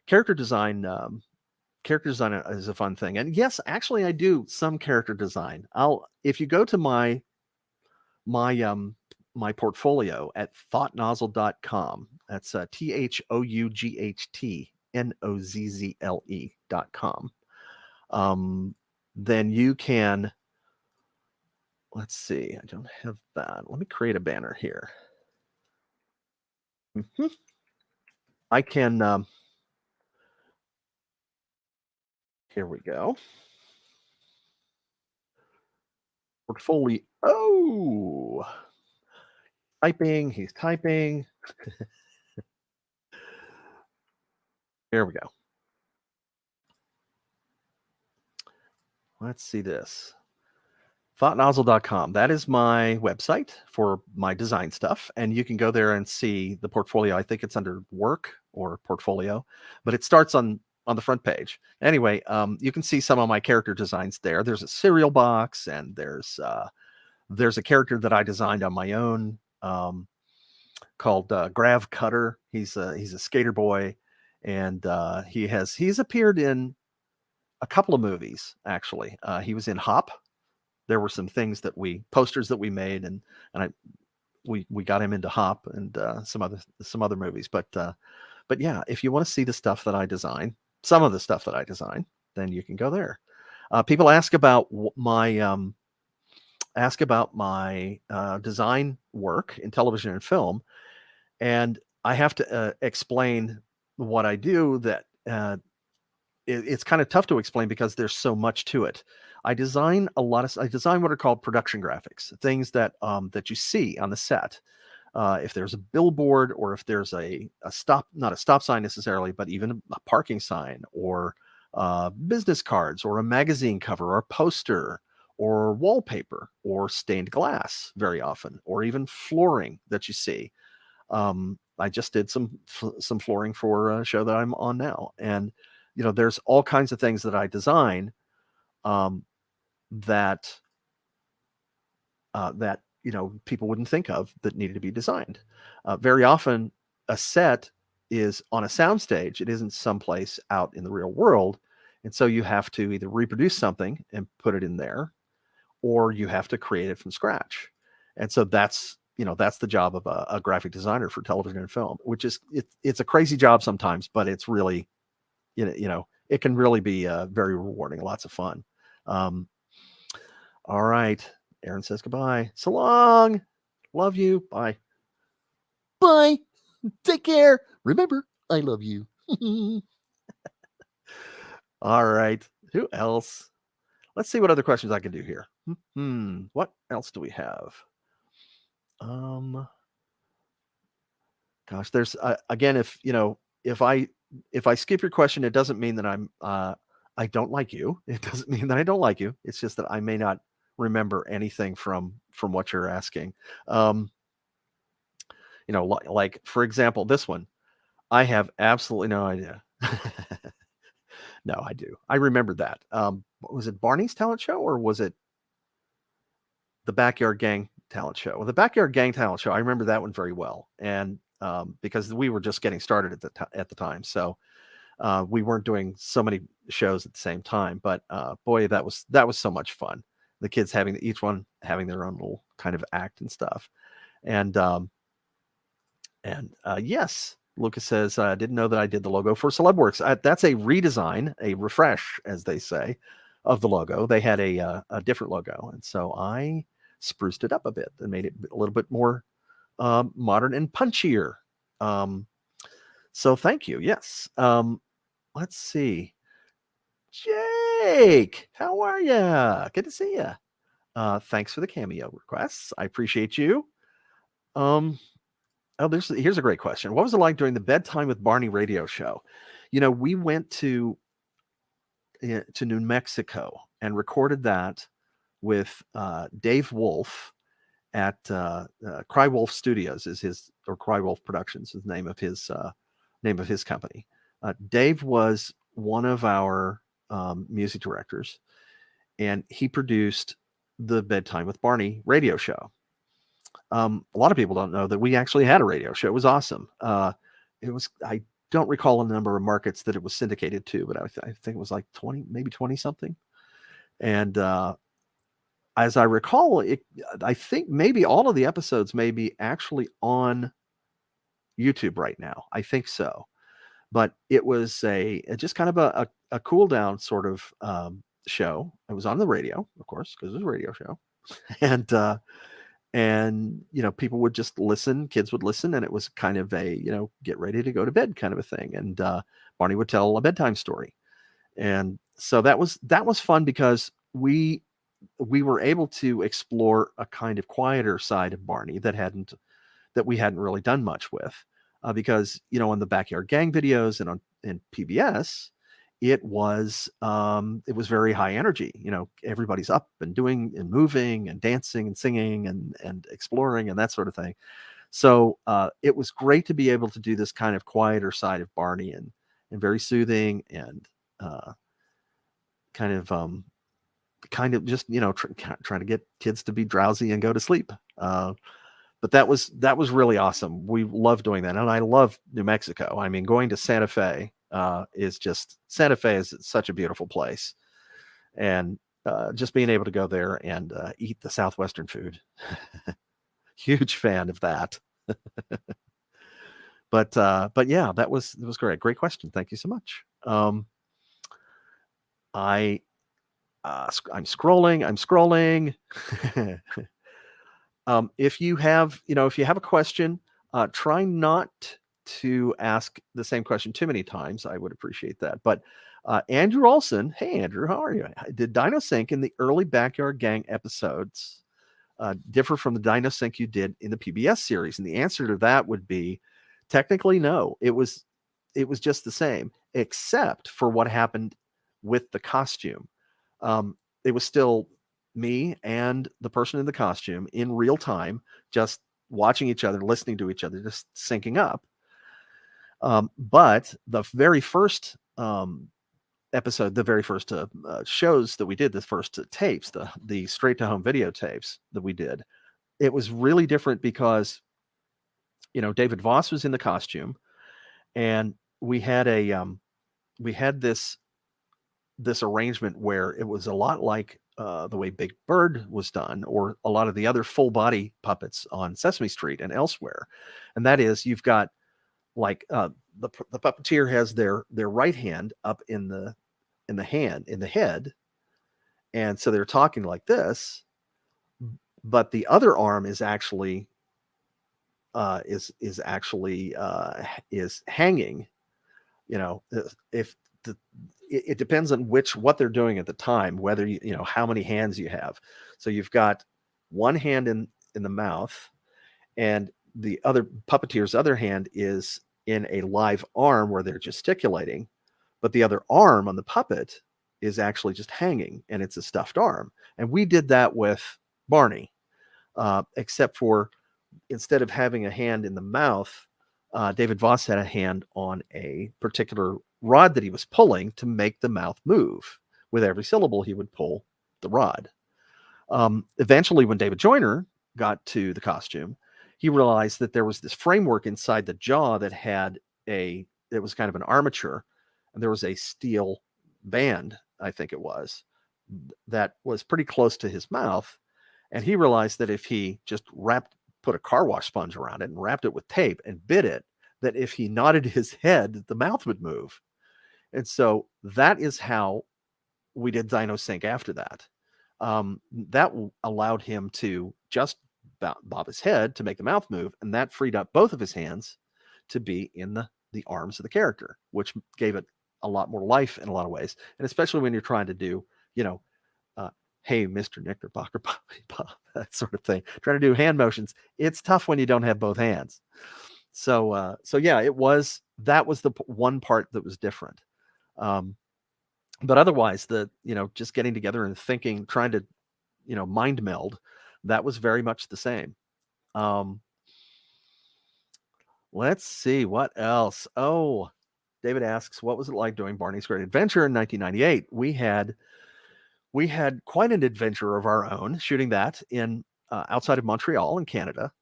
character design is a fun thing. And yes, actually I do some character design. If you go to my portfolio at thoughtnozzle.com, that's thoughtnozzle.com, then you can, let's see, I don't have that. Let me create a banner here. I can, here we go. Portfolio. Oh, he's typing. Here we go. Let's see this. Thoughtnozzle.com. That is my website for my design stuff. And you can go there and see the portfolio. I think it's under work or portfolio, but it starts on the front page. Anyway, you can see some of my character designs there. There's a cereal box, and there's a character that I designed on my own, called Grav Cutter. He's a skater boy, and he's appeared in a couple of movies, actually. He was in Hop. There were some posters that we made, and we got him into Hop and some other movies. But yeah, if you want to see the stuff that I design, some of the stuff that I design, then you can go there. People ask about my design work in television and film, and I have to explain what I do. That it's kind of tough to explain because there's so much to it. I design what are called production graphics, things that you see on the set. If there's a billboard, or if there's a stop, not a stop sign necessarily, but even a parking sign, or business cards, or a magazine cover, or a poster, or wallpaper, or stained glass very often, or even flooring that you see. I just did some flooring for a show that I'm on now. And there's all kinds of things that I design that people wouldn't think of that needed to be designed. Very often a set is on a soundstage. It isn't someplace out in the real world. And so you have to either reproduce something and put it in there, or you have to create it from scratch. And so that's the job of a graphic designer for television and film, which is, it's a crazy job sometimes, but it's really, it can really be very rewarding, lots of fun. All right. Aaron says goodbye. So long. Love you. Bye. Bye. Take care. Remember, I love you. All right. Who else? Let's see what other questions I can do here. What else do we have? Gosh, there's again, if I skip your question, it doesn't mean that I don't like you. It doesn't mean that I don't like you. It's just that I may not remember anything from what you're asking. Like for example, this one. I have absolutely no idea. No, I do. I remember that. Was it Barney's talent show or was it the Backyard Gang talent show? Well, the Backyard Gang talent show, I remember that one very well. And because we were just getting started at the time. So we weren't doing so many shows at the same time. But boy, that was so much fun. The kids having each one having their own little kind of act and stuff. And yes, Lucas says, I didn't know that I did the logo for Celebworks. That's a redesign, a refresh, as they say, of the logo. They had a different logo. And so I spruced it up a bit and made it a little bit more modern and punchier. So thank you. Yes. Let's see. Jake, how are you? Good to see you. Thanks for the cameo requests. I appreciate you. Here's a great question. What was it like during the Bedtime with Barney radio show? We went to New Mexico and recorded that with Dave Wolf at Cry Wolf Studios or Cry Wolf Productions is the name of his company. Dave was one of our music directors, and he produced the Bedtime with Barney radio show. A lot of people don't know that we actually had a radio show. It was awesome. I don't recall a number of markets that it was syndicated to, but I think it was like 20, maybe 20 something. And as I recall, I think maybe all of the episodes may be actually on YouTube right now. I think so. But it was just kind of a cool down sort of show. It was on the radio, of course, because it was a radio show. And people would just listen, kids would listen, and it was kind of a get ready to go to bed kind of a thing. And Barney would tell a bedtime story, and so that was fun because we were able to explore a kind of quieter side of Barney that we hadn't really done much with, because on the Backyard Gang videos and in PBS, it was very high energy. Everybody's up and doing and moving and dancing and singing and exploring and that sort of thing. So it was great to be able to do this kind of quieter side of Barney and very soothing and kind of just trying to get kids to be drowsy and go to sleep. But that was really awesome. We love doing that, and I love New Mexico. I mean, going to Santa Fe is such a beautiful place, and just being able to go there and eat the Southwestern food. Huge fan of that. But yeah, it was great. Great question. Thank you so much. I'm scrolling. If you have a question, try not to ask the same question too many times. I would appreciate that. But Andrew Olson, hey Andrew, how are you? Did Dino Sync in the early Backyard Gang episodes differ from the Dino Sync you did in the PBS series? And the answer to that would be technically no. It was just the same, except for what happened with the costume. It was still me and the person in the costume in real time, just watching each other, listening to each other, just syncing up. But the very first episode, the very first shows that we did, the first tapes, the straight to home video tapes that we did, it was really different because David Voss was in the costume, and we had this arrangement where it was a lot like the way Big Bird was done, or a lot of the other full body puppets on Sesame Street and elsewhere. And that is, you've got like the puppeteer has their right hand up in the head, and so they're talking like this, but the other arm is actually is hanging. If it depends on what they're doing at the time, whether how many hands you have. So you've got one hand in the mouth, and the other puppeteer's other hand is in a live arm where they're gesticulating, but the other arm on the puppet is actually just hanging, and it's a stuffed arm. And we did that with Barney, except for instead of having a hand in the mouth, David Voss had a hand on a particular rod that he was pulling to make the mouth move. With every syllable, he would pull the rod. Eventually, when David Joyner got to the costume, he realized that there was this framework inside the jaw that had it was kind of an armature, and there was a steel band, I think it was, that was pretty close to his mouth. And he realized that if he just put a car wash sponge around it and wrapped it with tape and bit it, that if he nodded his head, the mouth would move. And so that is how we did Dino Sync after that. That allowed him to just bob his head to make the mouth move, and that freed up both of his hands to be in the arms of the character, which gave it a lot more life in a lot of ways. And especially when you're trying to do, hey, Mr. Knickerbocker, that sort of thing, trying to do hand motions, it's tough when you don't have both hands. So yeah, that was the one part that was different. But otherwise, just getting together and thinking, trying to, mind meld, that was very much the same. Let's see what else. Oh, David asks, what was it like doing Barney's Great Adventure in 1998? We had quite an adventure of our own shooting that in outside of Montreal in Canada.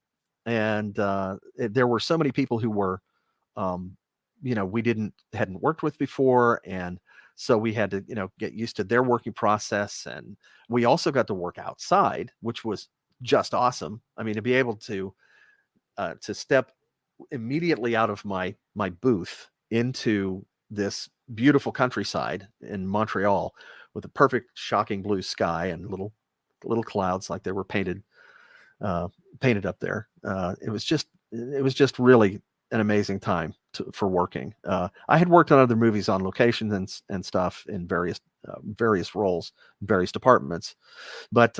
And there were so many people who were, we hadn't worked with before. And so we had to, get used to their working process. And we also got to work outside, which was just awesome. I mean, to be able to step immediately out of my booth into this beautiful countryside in Montreal with a perfect, shocking blue sky and little clouds like they were painted up there. It was just really an amazing time for working. I had worked on other movies on location and stuff in various roles, various departments, but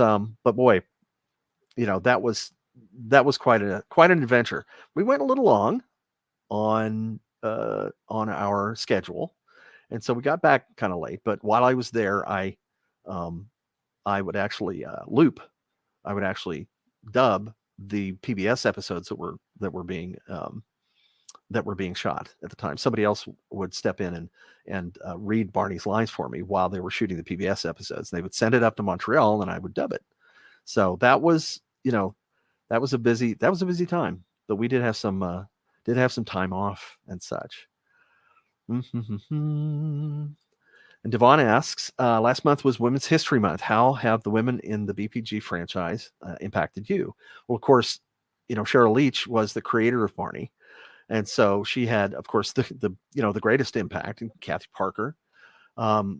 boy, that was quite an adventure. We went a little long on our schedule, and so we got back kind of late. But while I was there, I would actually loop. I would actually dub the PBS episodes that were being shot at the time. Somebody else would step in and read Barney's lines for me while they were shooting the PBS episodes. They would send it up to Montreal, and I would dub it. So that was a busy time. But we did have some time off and such. And Devon asks, last month was Women's History Month. How have the women in the BPG franchise impacted you? Well, of course, Cheryl Leach was the creator of Barney. And so she had, of course, the greatest impact, and Kathy Parker.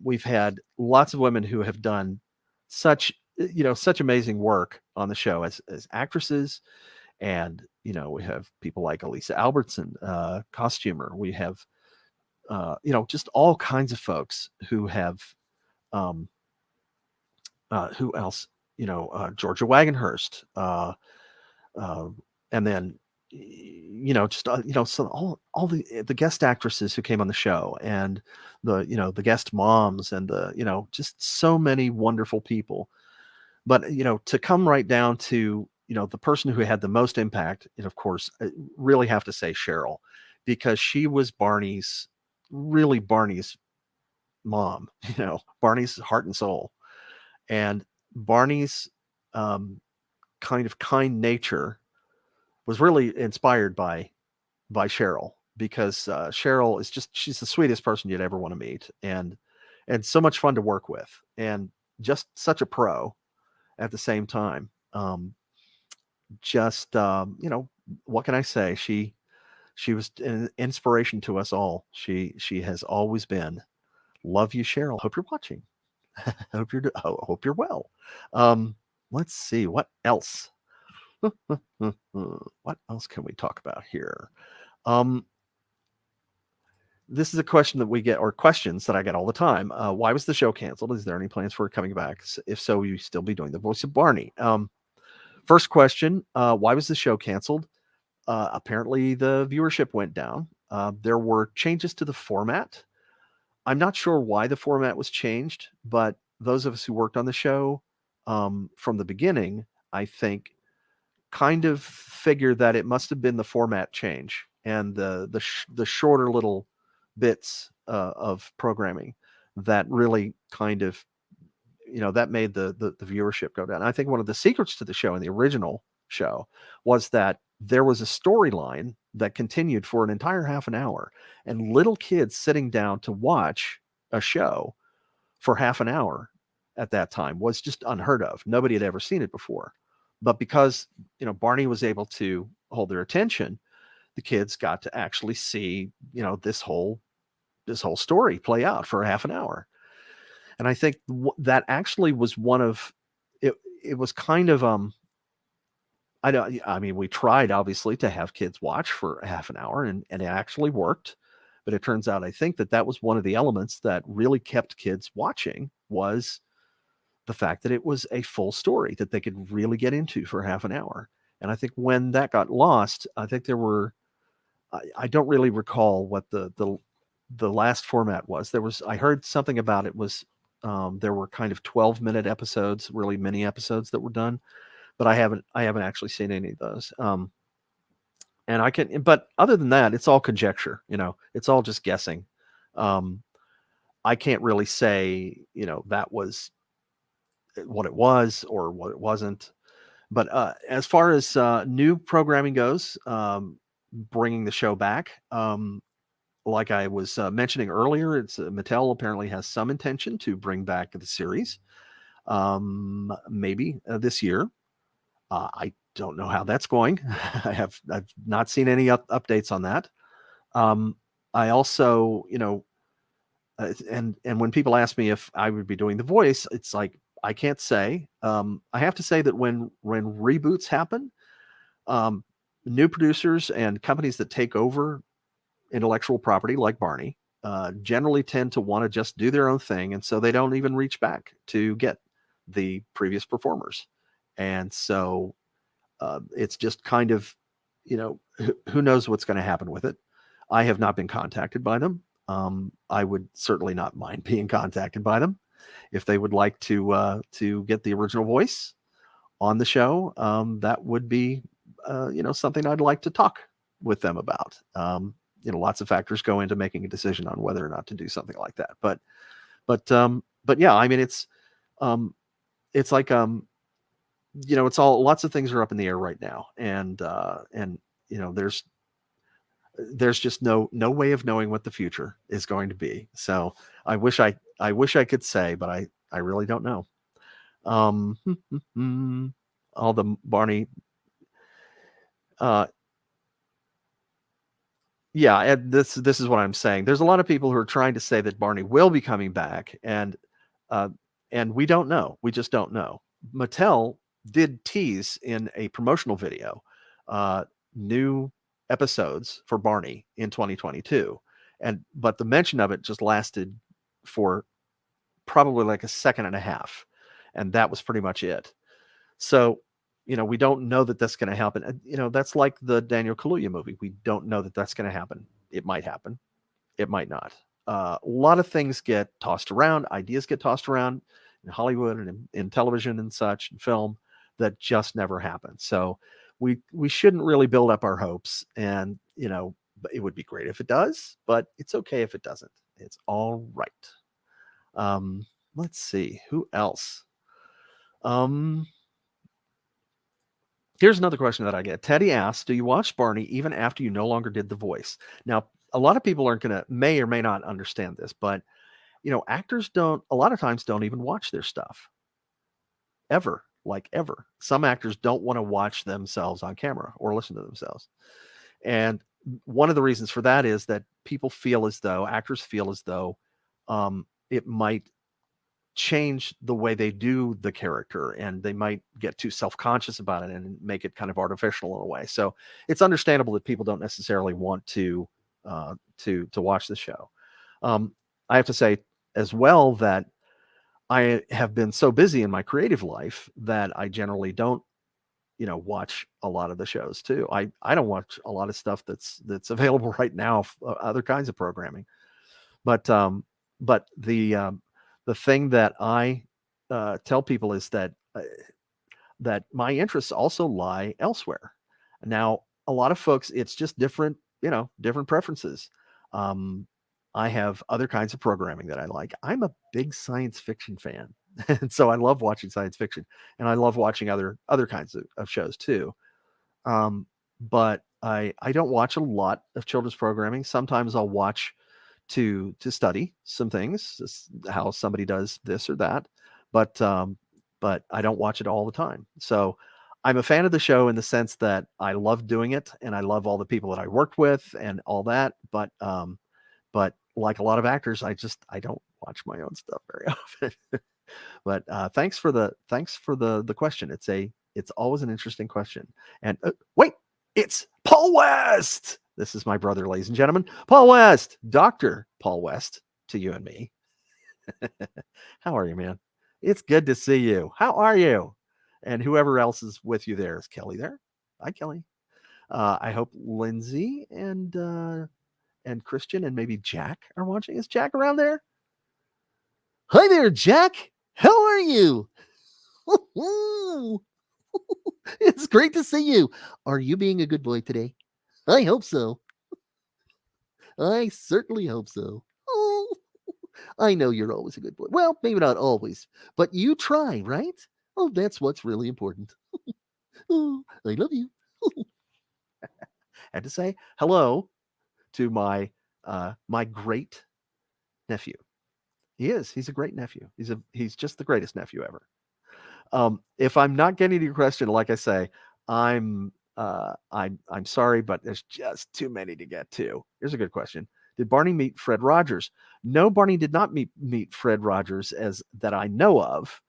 We've had lots of women who have done such amazing work on the show as actresses. And, we have people like Elisa Albertson, costumer. We have, just all kinds of folks who have, who else, Georgia Wagenhurst, and then, so all the guest actresses who came on the show, and the guest moms, and just so many wonderful people. But, to come right down to, the person who had the most impact, and of course, I really have to say Cheryl, because she was Barney's mom, Barney's heart and soul. And Barney's kind of kind nature was really inspired by Cheryl, because Cheryl is she's the sweetest person you'd ever want to meet, and so much fun to work with, and just such a pro at the same time. What can I say? She was an inspiration to us all. She has always been. Love you, Cheryl. Hope you're watching. hope you're well. Let's see what else. What else can we talk about here? This is a question that we get, or questions that I get all the time. Why was the show canceled? Is there any plans for it coming back? If so, will you still be doing the voice of Barney? First question, why was the show canceled? Apparently the viewership went down. There were changes to the format. I'm not sure why the format was changed, but those of us who worked on the show from the beginning, I think, kind of figured that it must have been the format change. and the shorter little bits of programming that really kind of, that made the viewership go down. I think one of the secrets to the show in the original show was that there was a storyline that continued for an entire half an hour, and little kids sitting down to watch a show for half an hour at that time was just unheard of. Nobody had ever seen it before. But because, Barney was able to hold their attention, the kids got to actually see, this whole story play out for half an hour. And I think that actually was one of it. It was kind of I mean, we tried obviously to have kids watch for half an hour, and it actually worked. But it turns out, I think that was one of the elements that really kept kids watching, was the fact that it was a full story that they could really get into for half an hour. And I think when that got lost, I think there were, I don't really recall what the last format was. I heard something about it was, there were kind of 12-minute episodes, really mini episodes that were done, but I haven't actually seen any of those. But other than that, it's all conjecture, it's all just guessing. I can't really say, that was what it was or what it wasn't. But as far as new programming goes, bringing the show back, like I was mentioning earlier, it's Mattel apparently has some intention to bring back the series, maybe this year. I don't know how that's going. I've not seen any updates on that. I also, and when people ask me if I would be doing the voice, it's like, I can't say. I have to say that when reboots happen, new producers and companies that take over intellectual property like Barney generally tend to want to just do their own thing, and so they don't even reach back to get the previous performers. And so it's just kind of, who knows what's going to happen with it. I have not been contacted by them. I would certainly not mind being contacted by them if they would like to get the original voice on the show. That would be, something I'd like to talk with them about. Lots of factors go into making a decision on whether or not to do something like that. But yeah, I mean, it's like, it's all, lots of things are up in the air right now. And there's just no way of knowing what the future is going to be. So I wish I could say, but I really don't know. All the Barney, yeah, and this is what I'm saying. There's a lot of people who are trying to say that Barney will be coming back, and we don't know. We just don't know. Mattel did tease in a promotional video new episodes for Barney in 2022, but the mention of it just lasted for probably like a second and a half, and that was pretty much it. So we don't know that that's going to happen. That's like the Daniel Kaluuya movie. We don't know that that's going to happen. It might happen. It might not. A lot of things get tossed around. Ideas get tossed around in Hollywood and in television and such, and film, that just never happen. So we shouldn't really build up our hopes. And, it would be great if it does, but it's okay if it doesn't. It's all right. Let's see. Who else? Here's another question that I get. Teddy asks, do you watch Barney even after you no longer did the voice? Now, a lot of people may or may not understand this, but, actors a lot of times don't even watch their stuff. Ever. Some actors don't want to watch themselves on camera or listen to themselves. And one of the reasons for that is that actors feel as though it might change the way they do the character, and they might get too self-conscious about it and make it kind of artificial in a way. So it's understandable that people don't necessarily want to watch the show. I have to say as well that I have been so busy in my creative life that I generally don't, watch a lot of the shows too. I don't watch a lot of stuff that's available right now, other kinds of programming. But the thing that I tell people is that my interests also lie elsewhere. Now, a lot of folks, it's just different different preferences. I have other kinds of programming that I like. I'm a big science fiction fan. And so I love watching science fiction, and I love watching other kinds of shows too. But I don't watch a lot of children's programming. Sometimes I'll watch to study some things, how somebody does this or that, but I don't watch it all the time. So I'm a fan of the show in the sense that I love doing it, and I love all the people that I worked with and all that. But like a lot of actors, I don't watch my own stuff very often. But thanks for the question. It's always an interesting question. And wait, it's Paul West. This is my brother, ladies and gentlemen, Paul West, Dr. Paul West, to you and me. How are you, man? It's good to see you. How are you? And whoever else is with you there. Is Kelly there? Hi, Kelly. I hope Lindsay and Christian and maybe Jack are watching. Is Jack around there? Hi there, Jack. How are you? It's great to see you. Are you being a good boy today? I hope so. I certainly hope so. Oh, I know you're always a good boy. Well, maybe not always, but you try, right? Oh, that's what's really important. Oh, I love you. Had to say hello to my great nephew. He's a great nephew. He's just the greatest nephew ever. If I'm not getting to your question, like I say, I'm sorry, but there's just too many to get to. Here's a good question. Did Barney meet Fred Rogers? No, Barney did not meet Fred Rogers as that I know of.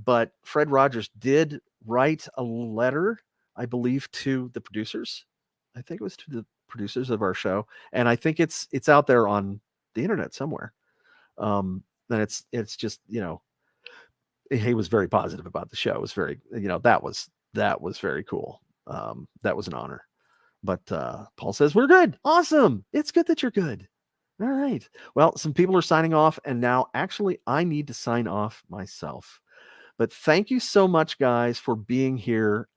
But Fred Rogers did write a letter, I believe, to the producers. I think it was to the producers of our show. And I think it's out there on the internet somewhere. And it's just, he was very positive about the show. It was very, that was very cool. That was an honor. But Paul says, we're good. Awesome. It's good that you're good. All right. Well, some people are signing off, and now actually I need to sign off myself. But thank you so much, guys, for being here.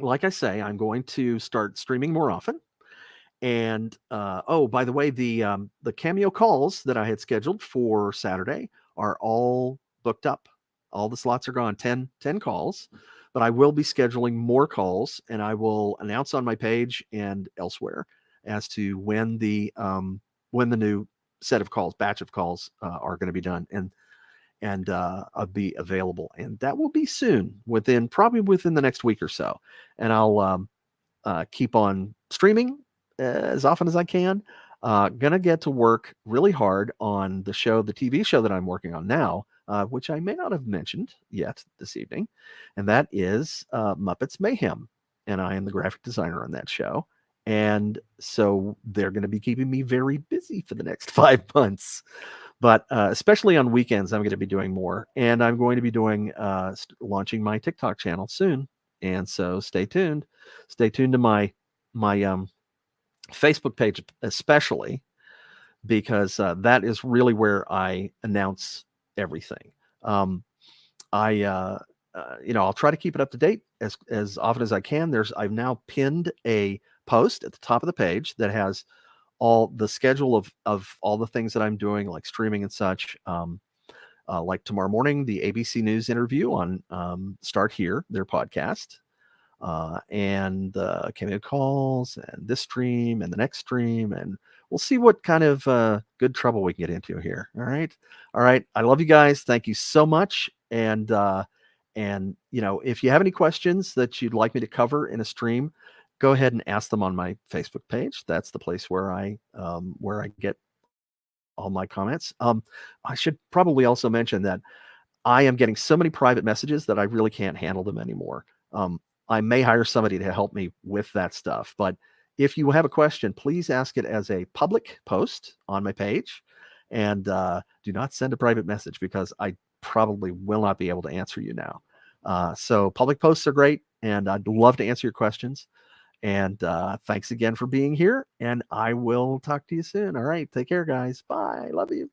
Like I say, I'm going to start streaming more often. And by the way, the Cameo calls that I had scheduled for Saturday are all booked up. All the slots are gone, 10 calls. But I will be scheduling more calls, and I will announce on my page and elsewhere as to when the new set of calls, batch of calls, are going to be done and I'll be available. And that will be soon, probably within the next week or so. And I'll keep on streaming as often as I can. Gonna get to work really hard on the TV show that I'm working on now, which I may not have mentioned yet this evening, and that is Muppet's Mayhem. And I am the graphic designer on that show. And so they're going to be keeping me very busy for the next 5 months. But especially on weekends, I'm going to be doing more. And I'm going to be launching my TikTok channel soon. And so stay tuned. Stay tuned to my Facebook page, especially, because that is really where I announce everything. I'll try to keep it up to date as often as I can. I've now pinned a post at the top of the page that has all the schedule of all the things that I'm doing, like streaming and such. Like tomorrow morning, the ABC News interview on Start Here, their podcast. And Cameo calls, and this stream, and the next stream, and we'll see what kind of good trouble we can get into here. All right. I love you guys. Thank you so much. And if you have any questions that you'd like me to cover in a stream, go ahead and ask them on my Facebook page. That's the place where I get all my comments. I should probably also mention that I am getting so many private messages that I really can't handle them anymore. I may hire somebody to help me with that stuff. But if you have a question, please ask it as a public post on my page, and do not send a private message, because I probably will not be able to answer you now. So public posts are great, and I'd love to answer your questions. And thanks again for being here, and I will talk to you soon. All right. Take care, guys. Bye. Love you.